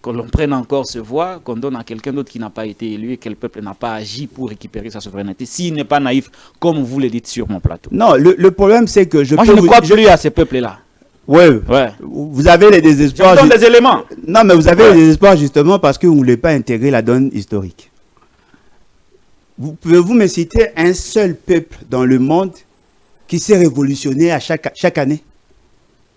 que l'on prenne encore ces voix, qu'on donne à quelqu'un d'autre qui n'a pas été élu et que le peuple n'a pas agi pour récupérer sa souveraineté, s'il n'est pas naïf, comme vous le dites sur mon plateau. Non, le problème c'est que moi je ne crois plus à ces peuples-là. Oui, ouais. Vous avez les désespoirs. Je vous donne des éléments. Non, mais vous avez les désespoirs justement parce que vous ne voulez pas intégrer la donne historique. Pouvez-vous me citer un seul peuple dans le monde qui s'est révolutionné à chaque année?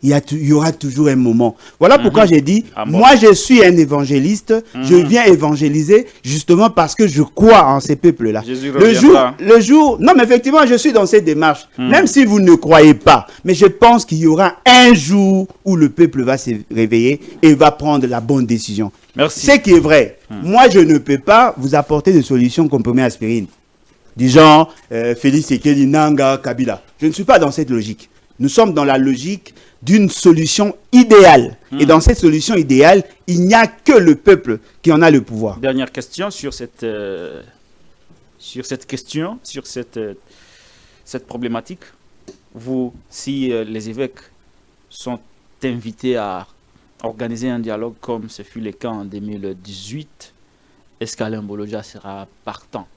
Il y aura toujours un moment. Voilà pourquoi j'ai dit, moi je suis un évangéliste, je viens évangéliser justement parce que je crois en ces peuples-là. Le jour, non mais effectivement je suis dans cette démarche, même si vous ne croyez pas, mais je pense qu'il y aura un jour où le peuple va se réveiller et va prendre la bonne décision. Merci. Ce qui est vrai, moi je ne peux pas vous apporter de solutions compromis aspirine. Du genre, Félix Sekei, Nanga, Kabila. Je ne suis pas dans cette logique. Nous sommes dans la logique d'une solution idéale. Et dans cette solution idéale, il n'y a que le peuple qui en a le pouvoir. Dernière question sur cette problématique. Vous, si les évêques sont invités à organiser un dialogue comme ce fut le cas en 2018, est-ce qu'Alain Bolodja sera partant?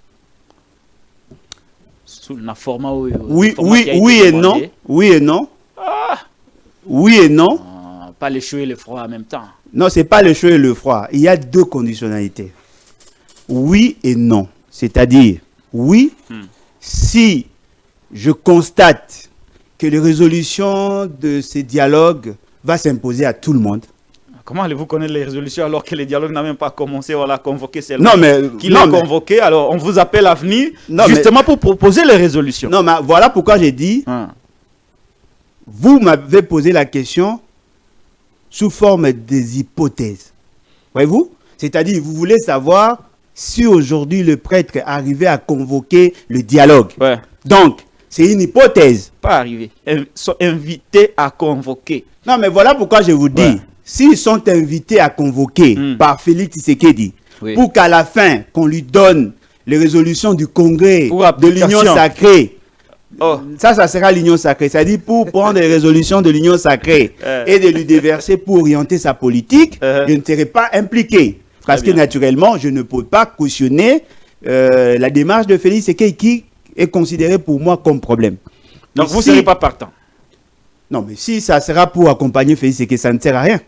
Sous le format où, oui et non. Oui et non. Oui et non. Pas le chaud et le froid en même temps. Non, ce n'est pas le chaud et le froid. Il y a deux conditionnalités. Oui et non. C'est-à-dire, oui, si je constate que les résolutions de ces dialogues va s'imposer à tout le monde. Comment allez-vous connaître les résolutions alors que le dialogue n'a même pas commencé? On l'a convoqué seulement. Non, mais... Qu'il est convoqué, alors on vous appelle à venir justement pour proposer les résolutions. Non, mais voilà pourquoi j'ai dit... Vous m'avez posé la question sous forme des hypothèses. Voyez-vous? C'est-à-dire, vous voulez savoir si aujourd'hui le prêtre arrivait à convoquer le dialogue. Ouais. Donc, c'est une hypothèse. Pas arrivé. Ils sont invités à convoquer. Non, mais voilà pourquoi je vous dis, s'ils sont invités à convoquer par Félix Tshisekedi, pour qu'à la fin, qu'on lui donne les résolutions du Congrès de l'Union sacrée, ça sera l'Union sacrée. C'est-à-dire pour prendre les résolutions de l'Union sacrée et de lui déverser pour orienter sa politique, je ne serai pas impliqué. Parce que naturellement, je ne peux pas cautionner la démarche de Félix Tshisekedi qui est considérée pour moi comme problème. Donc vous ne serez pas partant? Non, mais si ça sera pour accompagner Félix Tshisekedi, ça ne sert à rien.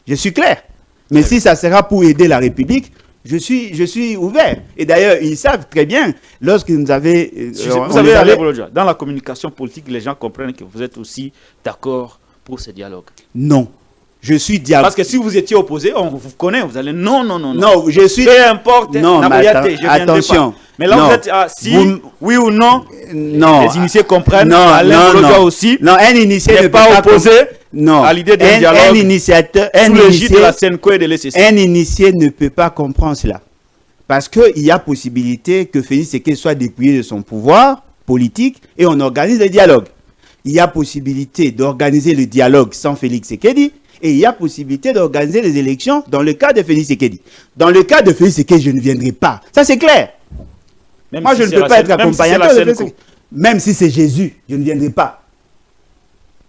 Je suis clair. Mais si ça sera pour aider la République, je suis ouvert. Et d'ailleurs, ils savent très bien, lorsque nous avions... Dans la communication politique, les gens comprennent que vous êtes aussi d'accord pour ce dialogue. Non. Je suis dialogue. Parce que si vous étiez opposé, on vous connaît, vous allez non. Non, je suis... Peu importe. Non, mais attention. Pas. Mais là, non. vous êtes... oui ou non, non. Les initiés comprennent. Non, Alain aussi. Non, un initié n'est pas opposé à l'idée d'un dialogue. Un initiateur... Sous l'égide de la CNCO et de l'ECC. Un initié ne peut pas comprendre cela. Parce qu'il y a possibilité que Félix Tshisekedi soit dépouillé de son pouvoir politique et on organise le dialogue. Il y a possibilité d'organiser le dialogue sans Félix Tshisekedi. Et il y a possibilité d'organiser les élections dans le cas de Félix Tshisekedi. Dans le cas de Félix Tshisekedi, je ne viendrai pas. Ça, c'est clair. Moi, je ne peux pas être accompagnateur de Félix Tshisekedi. Même si c'est Jésus, je ne viendrai pas.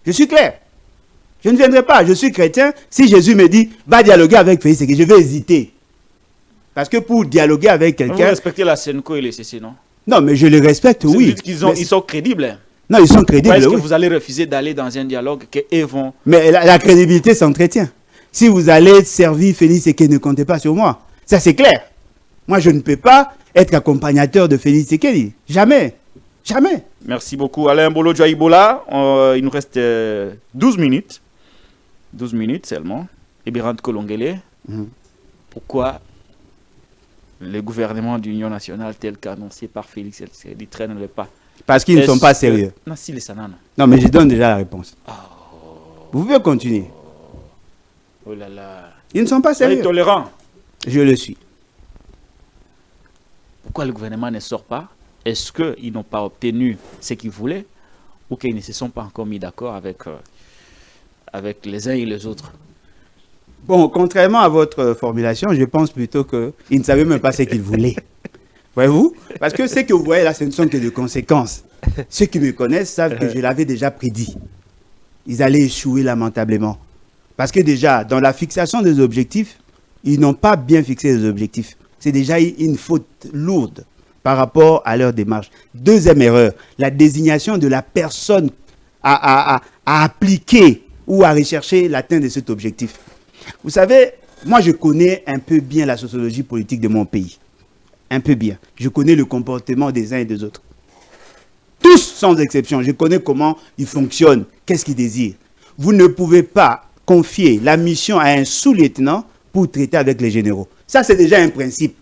Je suis clair. Je ne viendrai pas. Je suis chrétien. Si Jésus me dit, va dialoguer avec Félix Tshisekedi, je vais hésiter. Parce que pour dialoguer avec quelqu'un... Vous respectez la CNCO et les CC, non? Non, mais je les respecte, oui. Vous dites qu'ils sont crédibles. Non, ils sont crédibles. Est-ce que vous allez refuser d'aller dans un dialogue qu'eux vont... Mais la crédibilité s'entretient. Si vous allez servir Félix Tshisekedi, ne comptez pas sur moi. Ça, c'est clair. Moi, je ne peux pas être accompagnateur de Félix Tshisekedi. Jamais. Jamais. Merci beaucoup. Alain Mbolo Djaïbola, il nous reste 12 minutes. 12 minutes seulement. Ebirant Kolongele, pourquoi le gouvernement d'union nationale tel qu'annoncé par Félix Tshisekedi traîne le pas? Parce qu'ils ne sont pas sérieux. Non, mais je donne déjà la réponse. Vous pouvez continuer. Oh là là. Ils ne sont pas sérieux. Intolérants. Je le suis. Pourquoi le gouvernement ne sort pas? Est-ce qu'ils n'ont pas obtenu ce qu'ils voulaient ou qu'ils ne se sont pas encore mis d'accord avec les uns et les autres? Bon, contrairement à votre formulation, je pense plutôt qu'ils ne savaient même pas ce qu'ils voulaient. Voyez-vous? Parce que ce que vous voyez là, ce ne sont que des conséquences. Ceux qui me connaissent savent que je l'avais déjà prédit. Ils allaient échouer lamentablement. Parce que déjà, dans la fixation des objectifs, ils n'ont pas bien fixé les objectifs. C'est déjà une faute lourde par rapport à leur démarche. Deuxième erreur, la désignation de la personne à appliquer ou à rechercher l'atteinte de cet objectif. Vous savez, moi je connais un peu bien la sociologie politique de mon pays. Un peu bien. Je connais le comportement des uns et des autres. Tous, sans exception, je connais comment ils fonctionnent, qu'est-ce qu'ils désirent. Vous ne pouvez pas confier la mission à un sous-lieutenant pour traiter avec les généraux. Ça, c'est déjà un principe.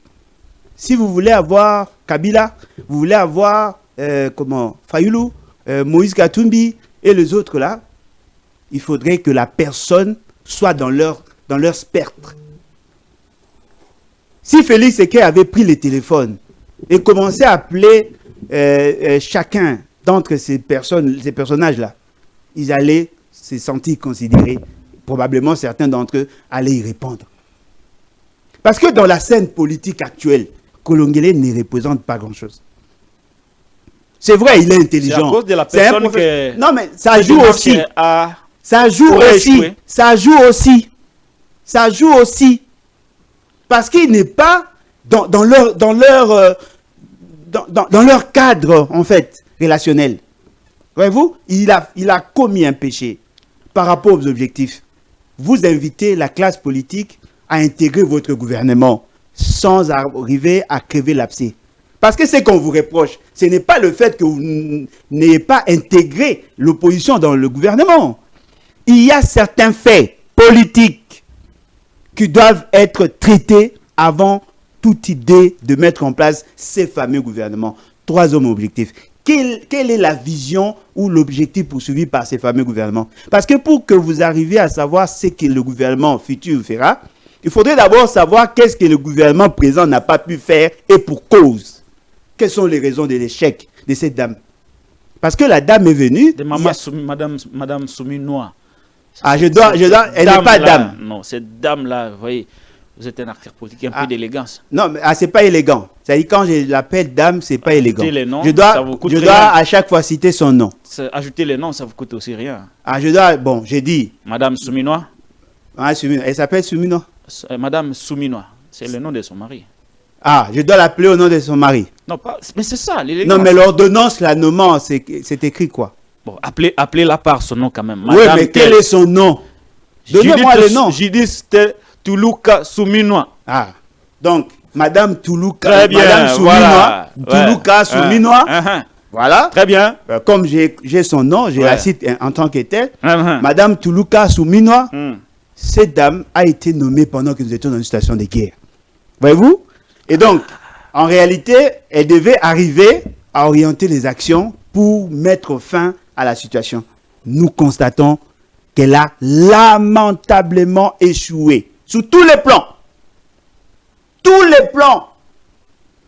Si vous voulez avoir Kabila, vous voulez avoir Fayoulou, Moïse Katumbi et les autres là, il faudrait que la personne soit dans leur spectre. Si Félix Tshisekedi avait pris le téléphone et commencé à appeler chacun d'entre ces personnages-là, ils allaient se sentir considérés. Probablement, certains d'entre eux allaient y répondre. Parce que dans la scène politique actuelle, Kolongele ne représente pas grand-chose. C'est vrai, il est intelligent. C'est à cause de la personne que... Non, mais ça joue aussi. Ça joue aussi. Ça joue aussi. Ça joue aussi. Parce qu'il n'est pas dans leur cadre, en fait, relationnel. Voyez-vous, il a commis un péché par rapport aux objectifs. Vous invitez la classe politique à intégrer votre gouvernement sans arriver à crever l'abcès. Parce que ce qu'on vous reproche, ce n'est pas le fait que vous n'ayez pas intégré l'opposition dans le gouvernement. Il y a certains faits politiques qui doivent être traités avant toute idée de mettre en place ces fameux gouvernements. 3 hommes objectifs. Quelle est la vision ou l'objectif poursuivi par ces fameux gouvernements? Parce que pour que vous arriviez à savoir ce que le gouvernement futur fera, il faudrait d'abord savoir qu'est-ce que le gouvernement présent n'a pas pu faire et pour cause. Quelles sont les raisons de l'échec de cette dame? Parce que la dame est venue... Madame Souminois. Ah, elle n'est pas dame. Non, cette dame-là, vous voyez, vous êtes un acteur politique, un peu d'élégance. Non, mais c'est pas élégant. C'est-à-dire, quand je l'appelle dame, c'est pas élégant. Les noms, je dois à chaque fois citer son nom. Ajouter les noms, ça vous coûte aussi rien. Ah, bon, j'ai dit. Madame Souminois. Ah, Souminois. Elle s'appelle Souminois. Madame Souminois, c'est le nom de son mari. Ah, je dois l'appeler au nom de son mari. Non, pas, mais c'est ça, l'élégance. Non, mais l'ordonnance, la nommant, c'est écrit quoi? Bon, appelez-la par son nom quand même. Oui, mais quel est son nom? Donnez-moi le nom. Judith Toulouka Souminois. Ah, donc, Madame Toulouka. Très bien, Madame Souminois. Voilà. Toulouka Souminois. Voilà. Très bien. Comme j'ai son nom, je la cite en tant que telle. Madame Toulouka Souminois. Cette dame a été nommée pendant que nous étions dans une situation de guerre. Voyez-vous? Et donc, en réalité, elle devait arriver à orienter les actions pour mettre fin à la situation. Nous constatons qu'elle a lamentablement échoué sous tous les plans. Tous les plans.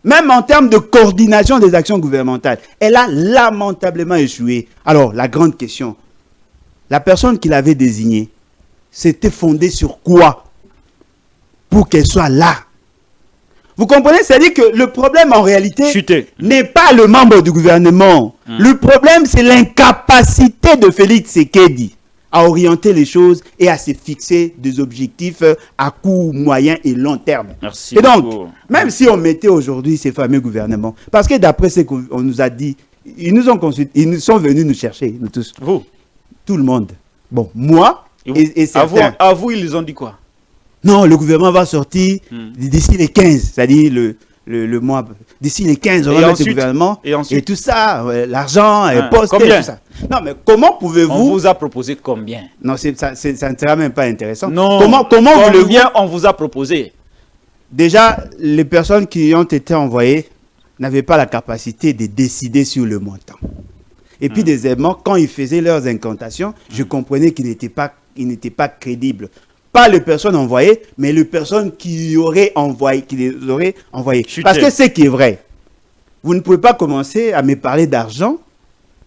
Même en termes de coordination des actions gouvernementales. Elle a lamentablement échoué. Alors, la grande question. La personne qui l'avait désignée, c'était fondé sur quoi pour qu'elle soit là? Vous comprenez? C'est-à-dire que le problème en réalité n'est pas le membre du gouvernement. Le problème, c'est l'incapacité de Félix Tshisekedi à orienter les choses et à se fixer des objectifs à court, moyen et long terme. Merci et donc, beaucoup. Même si on mettait aujourd'hui ces fameux gouvernements, parce que d'après ce qu'on nous a dit, ils nous ont consultés, ils sont venus nous chercher, nous tous. Vous? Tout le monde. Bon, moi et certains. À vous, ils ont dit quoi? Non, le gouvernement va sortir d'ici les 15, c'est-à-dire le mois. D'ici les 15, on va mettre le gouvernement. Et tout ça, l'argent, les postes, et tout ça. Non, mais comment pouvez-vous... On vous a proposé combien? Non, ça ne sera même pas intéressant. Non, comment voulez-vous... on vous a proposé? Déjà, les personnes qui ont été envoyées n'avaient pas la capacité de décider sur le montant. Et puis, deuxièmement, quand ils faisaient leurs incantations, je comprenais qu'ils n'étaient pas crédibles. Pas les personnes envoyées, mais les personnes qui les auraient envoyées. Parce que ce qui est vrai, vous ne pouvez pas commencer à me parler d'argent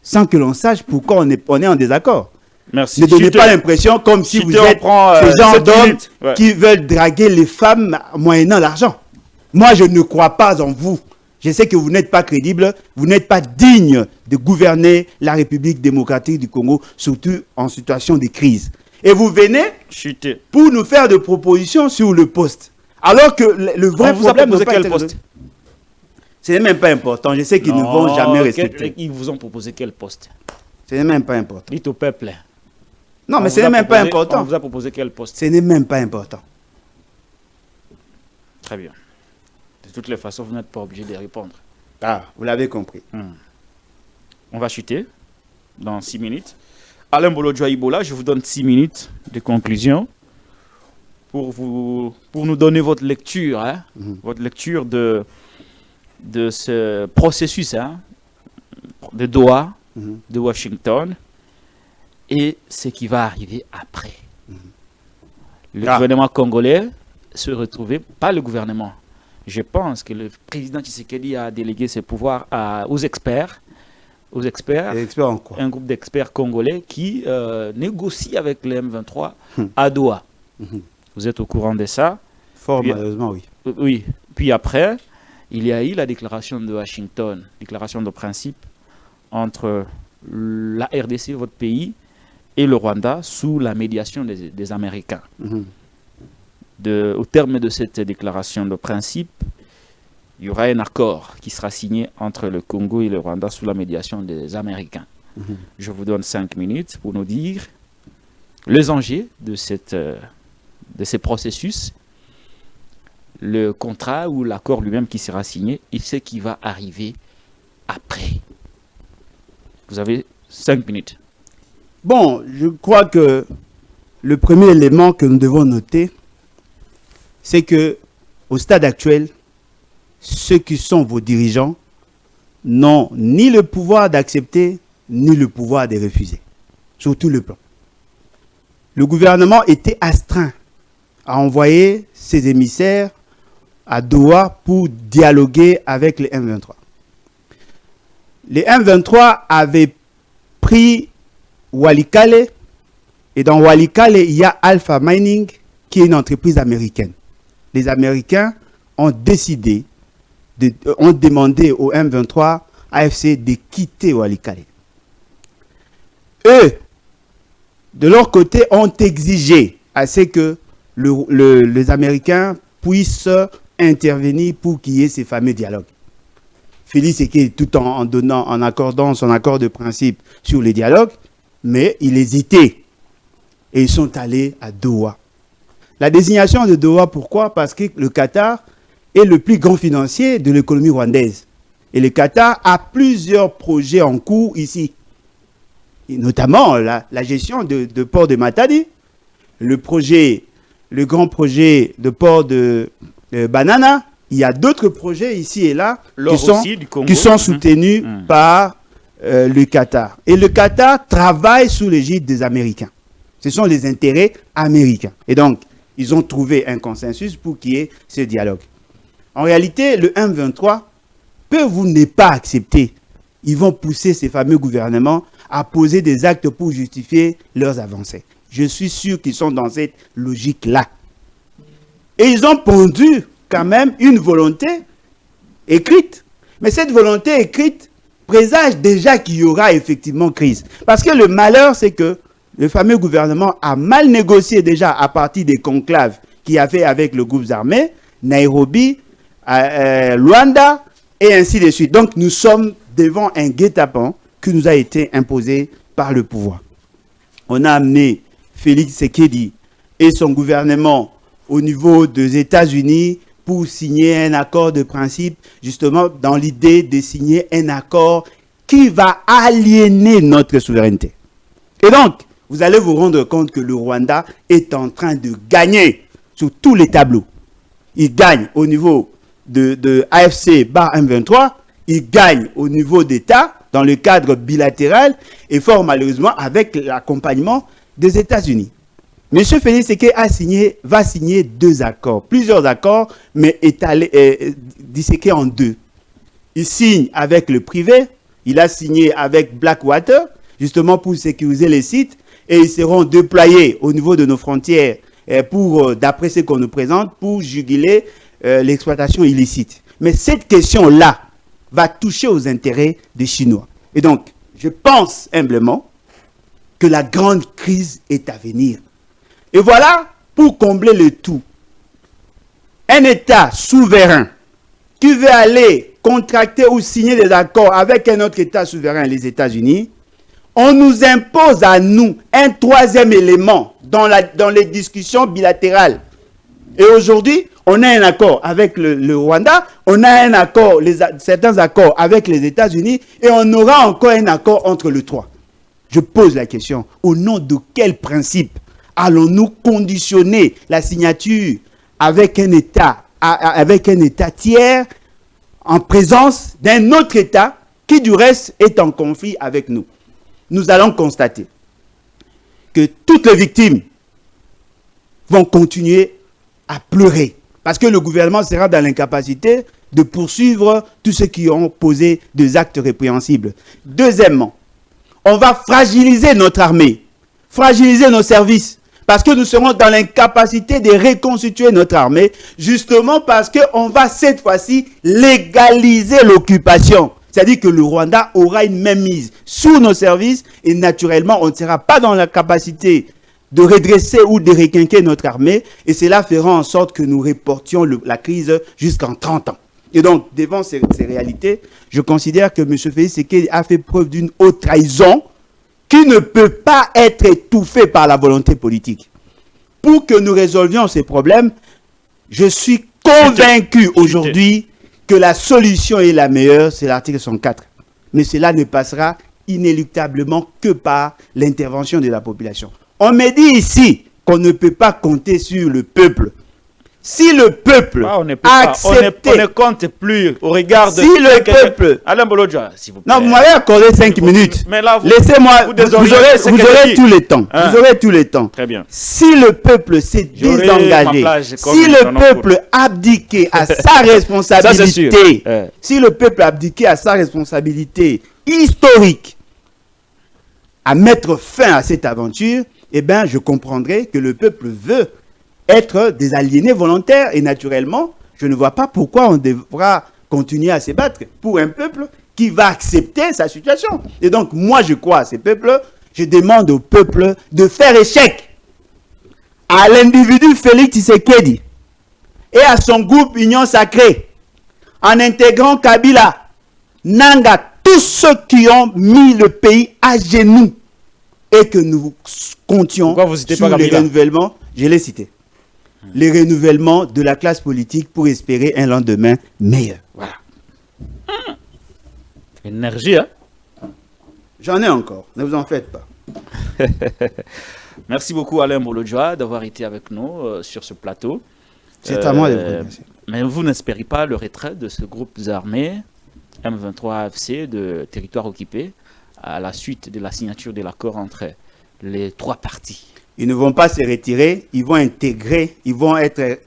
sans que l'on sache pourquoi on est en désaccord. Merci. Ne donnez pas l'impression comme si vous êtes ces gens d'hommes qui veulent draguer les femmes moyennant l'argent. Moi, je ne crois pas en vous. Je sais que vous n'êtes pas crédible, vous n'êtes pas digne de gouverner la République démocratique du Congo, surtout en situation de crise. Et vous venez pour nous faire des propositions sur le poste. Alors que le vrai problème n'est pas quel poste. Ce n'est même pas important. Je sais qu'ils ne vont jamais respecter. Ils vous ont proposé quel poste? Ce n'est même pas important. Dites au peuple. Non, mais ce n'est même pas important. On vous a proposé quel poste? Ce n'est même pas important. Très bien. De toutes les façons, vous n'êtes pas obligé de répondre. Ah, vous l'avez compris. On va chuter dans 6 minutes. Alain Bolodjoa-Ibola, je vous donne 6 minutes de conclusion pour nous donner votre lecture, votre lecture de ce processus de Doha, de Washington, et ce qui va arriver après. Le gouvernement congolais se retrouvait, pas le gouvernement. Je pense que le président Tshisekedi a délégué ses pouvoirs aux experts. En quoi? Un groupe d'experts congolais qui négocie avec le M23 à Doha. Vous êtes au courant de ça? Fort malheureusement, oui. Oui. Puis après, il y a eu la déclaration de Washington, déclaration de principe entre la RDC, votre pays, et le Rwanda sous la médiation des Américains. Au terme de cette déclaration de principe, il y aura un accord qui sera signé entre le Congo et le Rwanda sous la médiation des Américains. Je vous donne 5 minutes pour nous dire les enjeux de ces processus, le contrat ou l'accord lui-même qui sera signé et ce qui va arriver après. Vous avez 5 minutes. Bon, je crois que le premier élément que nous devons noter, c'est que au stade actuel, ceux qui sont vos dirigeants n'ont ni le pouvoir d'accepter, ni le pouvoir de refuser, sur tout le plan. Le gouvernement était astreint à envoyer ses émissaires à Doha pour dialoguer avec les M23. Les M23 avaient pris Walikale, et dans Walikale, il y a Alpha Mining, qui est une entreprise américaine. Les Américains ont décidé, ont demandé au M23 AFC de quitter Walikale. Eux, de leur côté, ont exigé à ce que les Américains puissent intervenir pour qu'il y ait ces fameux dialogues. Félix Tshisekedi, tout en accordant son accord de principe sur les dialogues, mais il hésitait. Et ils sont allés à Doha. La désignation de Doha, pourquoi? Parce que le Qatar est le plus grand financier de l'économie rwandaise. Et le Qatar a plusieurs projets en cours ici. Et notamment la gestion de port de Matadi, le grand projet de port de Banana. Il y a d'autres projets ici et là qui sont soutenus par le Qatar. Et le Qatar travaille sous l'égide des Américains. Ce sont les intérêts américains. Et donc, ils ont trouvé un consensus pour qu'il y ait ce dialogue. En réalité, le M23 peut vous ne pas accepter. Ils vont pousser ces fameux gouvernements à poser des actes pour justifier leurs avancées. Je suis sûr qu'ils sont dans cette logique-là. Et ils ont pondu quand même une volonté écrite. Mais cette volonté écrite présage déjà qu'il y aura effectivement crise. Parce que le malheur, c'est que le fameux gouvernement a mal négocié déjà à partir des conclaves qu'il y avait avec le groupe armé, Nairobi, Luanda, et ainsi de suite. Donc nous sommes devant un guet-apens qui nous a été imposé par le pouvoir. On a amené Félix Tshisekedi et son gouvernement au niveau des États-Unis pour signer un accord de principe, justement dans l'idée de signer un accord qui va aliéner notre souveraineté. Et donc, vous allez vous rendre compte que le Rwanda est en train de gagner sur tous les tableaux. Il gagne au niveau de AFC M23, il gagne au niveau d'État dans le cadre bilatéral et fort malheureusement avec l'accompagnement des États-Unis. M. Félix Tshisekedi va signer plusieurs accords, mais disséqués en deux. Il signe avec le privé, il a signé avec Blackwater, justement pour sécuriser les sites, et ils seront déployés au niveau de nos frontières pour, d'après ce qu'on nous présente, pour juguler l'exploitation illicite. Mais cette question-là va toucher aux intérêts des Chinois. Et donc, je pense humblement que la grande crise est à venir. Et voilà, pour combler le tout, un État souverain qui veut aller contracter ou signer des accords avec un autre État souverain, les États-Unis, on nous impose à nous un troisième élément dans les discussions bilatérales. Et aujourd'hui, on a un accord avec le Rwanda, on a un accord, certains accords avec les États-Unis, et on aura encore un accord entre les trois. Je pose la question, au nom de quel principe allons-nous conditionner la signature avec un État tiers en présence d'un autre État qui du reste est en conflit avec nous? Nous allons constater que toutes les victimes vont continuer à pleurer parce que le gouvernement sera dans l'incapacité de poursuivre tous ceux qui ont posé des actes répréhensibles. Deuxièmement, on va fragiliser notre armée, fragiliser nos services, parce que nous serons dans l'incapacité de reconstituer notre armée, justement parce qu'on va cette fois-ci légaliser l'occupation. C'est-à-dire que le Rwanda aura une mainmise sur nos services et naturellement, on ne sera pas dans la capacité de redresser ou de requinquer notre armée et cela fera en sorte que nous reportions la crise jusqu'en 30 ans. Et donc, devant ces réalités, je considère que M. Félix Tshisekedi a fait preuve d'une haute trahison qui ne peut pas être étouffée par la volonté politique. Pour que nous résolvions ces problèmes, je suis convaincu aujourd'hui que la solution est la meilleure, c'est l'article 104. Mais cela ne passera inéluctablement que par l'intervention de la population. On me dit ici qu'on ne peut pas compter sur le peuple Si le peuple on ne peut a pas, accepté... on ne compte plus au regard de... Si le peuple... Alain Bolodja, s'il vous plaît. Non, vous m'avez accordé 5 minutes. Mais là, laissez-moi, vous aurez tout le temps. Hein? Vous aurez tout le temps. Très bien. Si le peuple s'est désengagé, si le peuple abdiqué à sa responsabilité, si le peuple abdiqué à sa responsabilité historique à mettre fin à cette aventure, eh bien, je comprendrai que le peuple veut être des aliénés volontaires et naturellement, je ne vois pas pourquoi on devra continuer à se battre pour un peuple qui va accepter sa situation. Et donc, moi, je crois à ces peuples, je demande au peuple de faire échec à l'individu Félix Tshisekedi et à son groupe Union Sacrée, en intégrant Kabila, Nanga, tous ceux qui ont mis le pays à genoux et que nous comptions sur les renouvellements, je l'ai cité, les renouvellements de la classe politique pour espérer un lendemain meilleur. Voilà. Énergie, hein? J'en ai encore, ne vous en faites pas. Merci beaucoup Alain Bolodja d'avoir été avec nous sur ce plateau. C'est à moi de vous remercier. Mais vous n'espérez pas le retrait de ce groupe armé M23 AFC de territoire occupé à la suite de la signature de l'accord entre les trois parties? Ils ne vont pas se retirer, ils vont intégrer, ils vont être...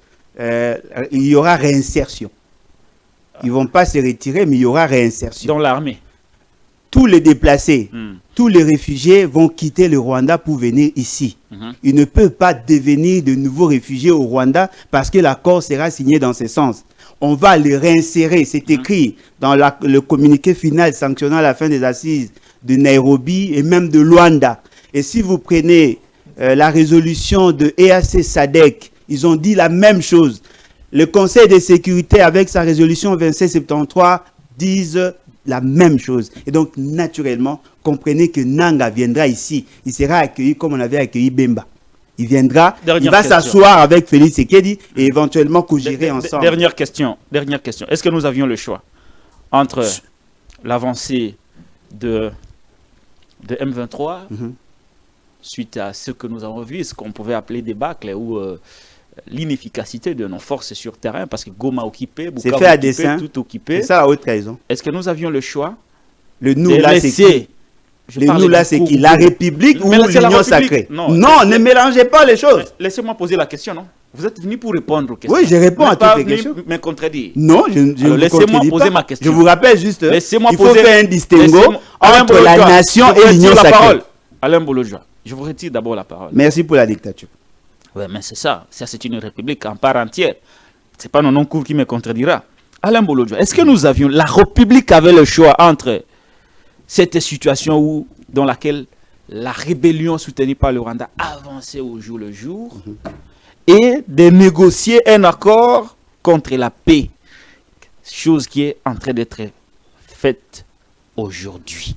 il y aura réinsertion. Ils ne vont pas se retirer, mais il y aura réinsertion. Dans l'armée? Tous les déplacés, tous les réfugiés vont quitter le Rwanda pour venir ici. Ils ne peuvent pas devenir de nouveaux réfugiés au Rwanda parce que l'accord sera signé dans ce sens. On va les réinsérer, c'est écrit dans le communiqué final sanctionnant la fin des assises de Nairobi et même de Luanda. Et si vous prenez la résolution de EAC-SADC, ils ont dit la même chose. Le Conseil de sécurité avec sa résolution 2773 disent la même chose. Et donc, naturellement, comprenez que Nanga viendra ici. Il sera accueilli comme on avait accueilli Bemba. Il viendra, il va s'asseoir avec Félix Tshisekedi et éventuellement cougirer ensemble. Dernière question. Est-ce que nous avions le choix entre l'avancée de M23 suite à ce que nous avons vu, ce qu'on pouvait appeler débâcle ou l'inefficacité de nos forces sur terrain, parce que Goma occupé, Bukavu fait à occupé, dessein. tout occupé. C'est ça la haute trahison. Est-ce que nous avions le choix Le nous là, c'est qui? Le nous là, c'est qui? La République ou l'Union sacrée? Non, ne mélangez pas les choses. Laissez-moi poser la question, non? Vous êtes venu pour répondre aux questions. Oui, je réponds à toutes les questions. Mais contredire. Non, je ne laissez-moi poser ma question. Je vous rappelle juste, il faut faire un distinguo entre entre la nation et l'Union sacrée. Alain Bolodja, je vous retire d'abord la parole. Merci pour la dictature. Oui, mais c'est ça. Ça, c'est une république en part entière. Ce n'est pas non cours qui me contredira. Alain Bolodja, est-ce que nous avions... La République avait le choix entre cette situation dans laquelle la rébellion soutenue par le Rwanda avançait au jour le jour et de négocier un accord contre la paix, chose qui est en train d'être faite aujourd'hui.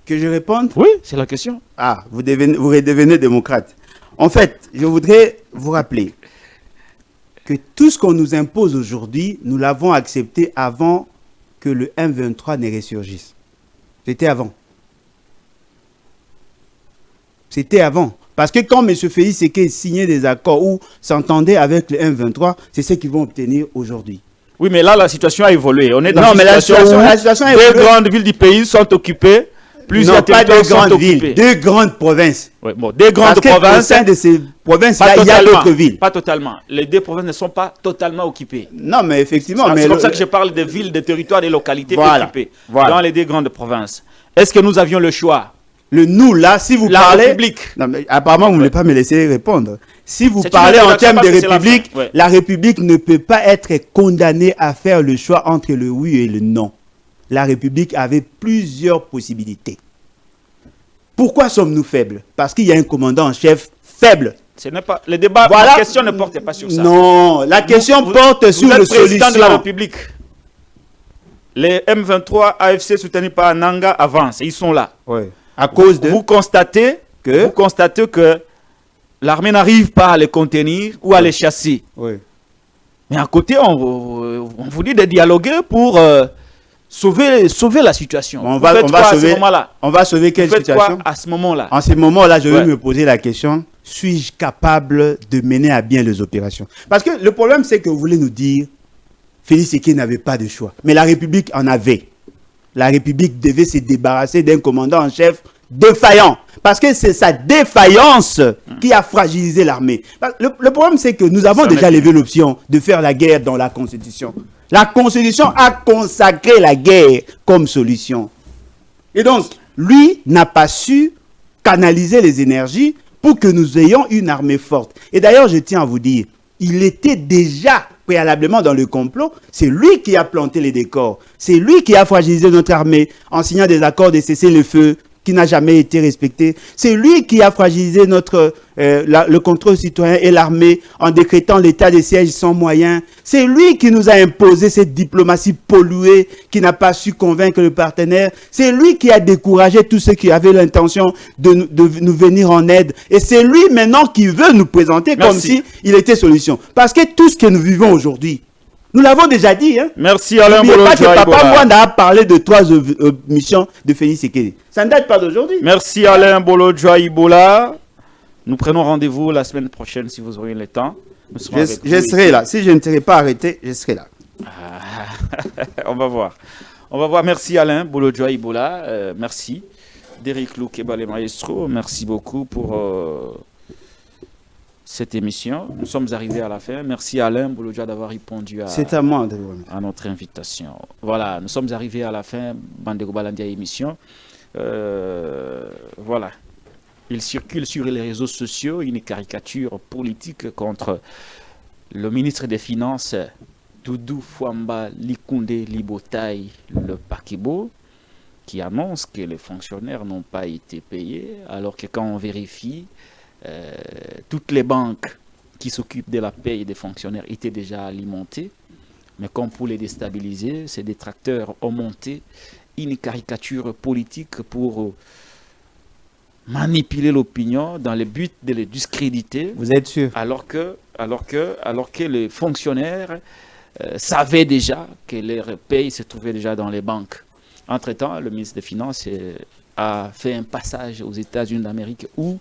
Que je réponde? Oui, c'est la question. Ah, vous redevenez démocrate. En fait, je voudrais vous rappeler que tout ce qu'on nous impose aujourd'hui, nous l'avons accepté avant que le M23 ne ressurgisse. C'était avant. C'était avant. Parce que quand M. Félix Tshisekedi signait des accords ou s'entendait avec le M23, c'est ce qu'ils vont obtenir aujourd'hui. Oui, mais là, la situation a évolué. On est dans la situation a évolué. Deux grandes villes du pays sont occupées. Non, pas deux grandes villes, deux grandes provinces. Oui, bon, deux grandes provinces. Parce qu'au sein de ces provinces, il y a d'autres villes. Pas totalement. Les deux provinces ne sont pas totalement occupées. Non, mais effectivement. C'est comme ça que je parle des villes, des territoires, des localités occupées. Dans les deux grandes provinces. Est-ce que nous avions le choix? Le nous, là, si vous la parlez... République. Non, mais apparemment, vous ne voulez pas me laisser répondre. Si vous parlez en termes de République, la République ne peut pas être condamnée à faire le choix entre le oui et le non. La République avait plusieurs possibilités. Pourquoi sommes-nous faibles? Parce qu'il y a un commandant en chef faible. Ce n'est pas le débat. Voilà. La question ne porte pas sur ça. Non, la question porte sur le président de la République. Les M23 AFC soutenus par Nanga avancent. Ils sont là. Oui. À cause de... Vous constatez que l'armée n'arrive pas à les contenir ou à les chasser. Oui. Mais à côté, on vous dit de dialoguer pour sauver la situation. On va sauver quelle situation? À ce moment-là. En ce moment-là, je vais me poser la question suis-je capable de mener à bien les opérations? Parce que le problème, c'est que vous voulez nous dire, Félix Tshisekedi n'avait pas de choix. Mais la République en avait. La République devait se débarrasser d'un commandant en chef défaillant. Parce que c'est sa défaillance qui a fragilisé l'armée. Le problème, c'est que nous avons déjà levé l'option de faire la guerre dans la Constitution. La Constitution a consacré la guerre comme solution. Et donc, lui n'a pas su canaliser les énergies pour que nous ayons une armée forte. Et d'ailleurs, je tiens à vous dire, il était déjà préalablement dans le complot. C'est lui qui a planté les décors. C'est lui qui a fragilisé notre armée en signant des accords de cessez-le-feu qui n'a jamais été respecté. C'est lui qui a fragilisé le contrôle citoyen et l'armée en décrétant l'état de siège sans moyens. C'est lui qui nous a imposé cette diplomatie polluée qui n'a pas su convaincre le partenaire. C'est lui qui a découragé tous ceux qui avaient l'intention de nous venir en aide. Et c'est lui maintenant qui veut nous présenter comme si il était solution. Parce que tout ce que nous vivons aujourd'hui, nous l'avons déjà dit. Hein? Merci Alain Bolo. N'oubliez pas que Papa Mwanda a parlé de 3 missions de Félix Tshisekedi. Ça ne date pas d'aujourd'hui. Merci Alain Bolo Ibola. Nous prenons rendez-vous la semaine prochaine si vous aurez le temps. Je serai là. Si je ne serai pas arrêté, je serai là. On va voir. On va voir. Merci Alain Bolo Ibola. Merci. Derrick Loukeba, les maestros. Merci beaucoup pour cette émission. Nous sommes arrivés à la fin. Merci Alain Bouloudja d'avoir répondu à notre invitation. Voilà, nous sommes arrivés à la fin. Bandeko Balandia émission. Voilà. Il circule sur les réseaux sociaux une caricature politique contre le ministre des Finances, Doudou Fwamba Likunde Libotaï Le Pakibo, qui annonce que les fonctionnaires n'ont pas été payés, alors que quand on vérifie, toutes les banques qui s'occupent de la paye des fonctionnaires étaient déjà alimentées. Mais comme pour les déstabiliser, ces détracteurs ont monté une caricature politique pour manipuler l'opinion dans le but de les discréditer. Vous êtes sûr? Alors que les fonctionnaires savaient déjà que leur paye se trouvait déjà dans les banques. Entre-temps, le ministre des Finances a fait un passage aux États-Unis d'Amérique où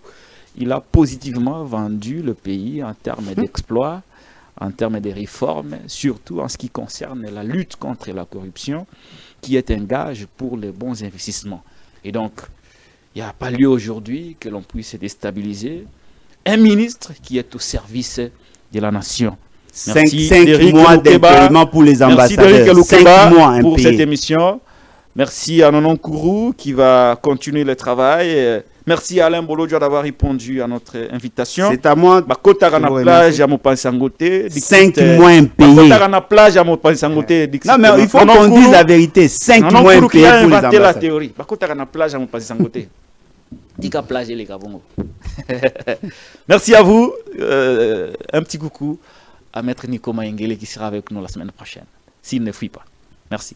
il a positivement vendu le pays en termes d'exploits, en termes de réformes, surtout en ce qui concerne la lutte contre la corruption, qui est un gage pour les bons investissements. Et donc, il n'y a pas lieu aujourd'hui que l'on puisse déstabiliser un ministre qui est au service de la nation. Merci 5 mois d'impayement pour les ambassadeurs. Merci Derrick 5 mois pour cette émission. Merci à Nonon Kourou qui va continuer le travail. Merci à Alain Bolodja d'avoir répondu à notre invitation. C'est à moi. Bakotarana plage à Mopansangote. 5 mois impayés. Bakotarana plage à Mopansangote. Non, mais il faut qu'on dise la vérité. 5 mois impayés pour les ambassadeurs. La théorie. Bakotarana plage à Mopansangote. Tika plage les Gabongo. Merci à vous. Un petit coucou à Maître Nico Maengele qui sera avec nous la semaine prochaine. S'il ne fuit pas. Merci.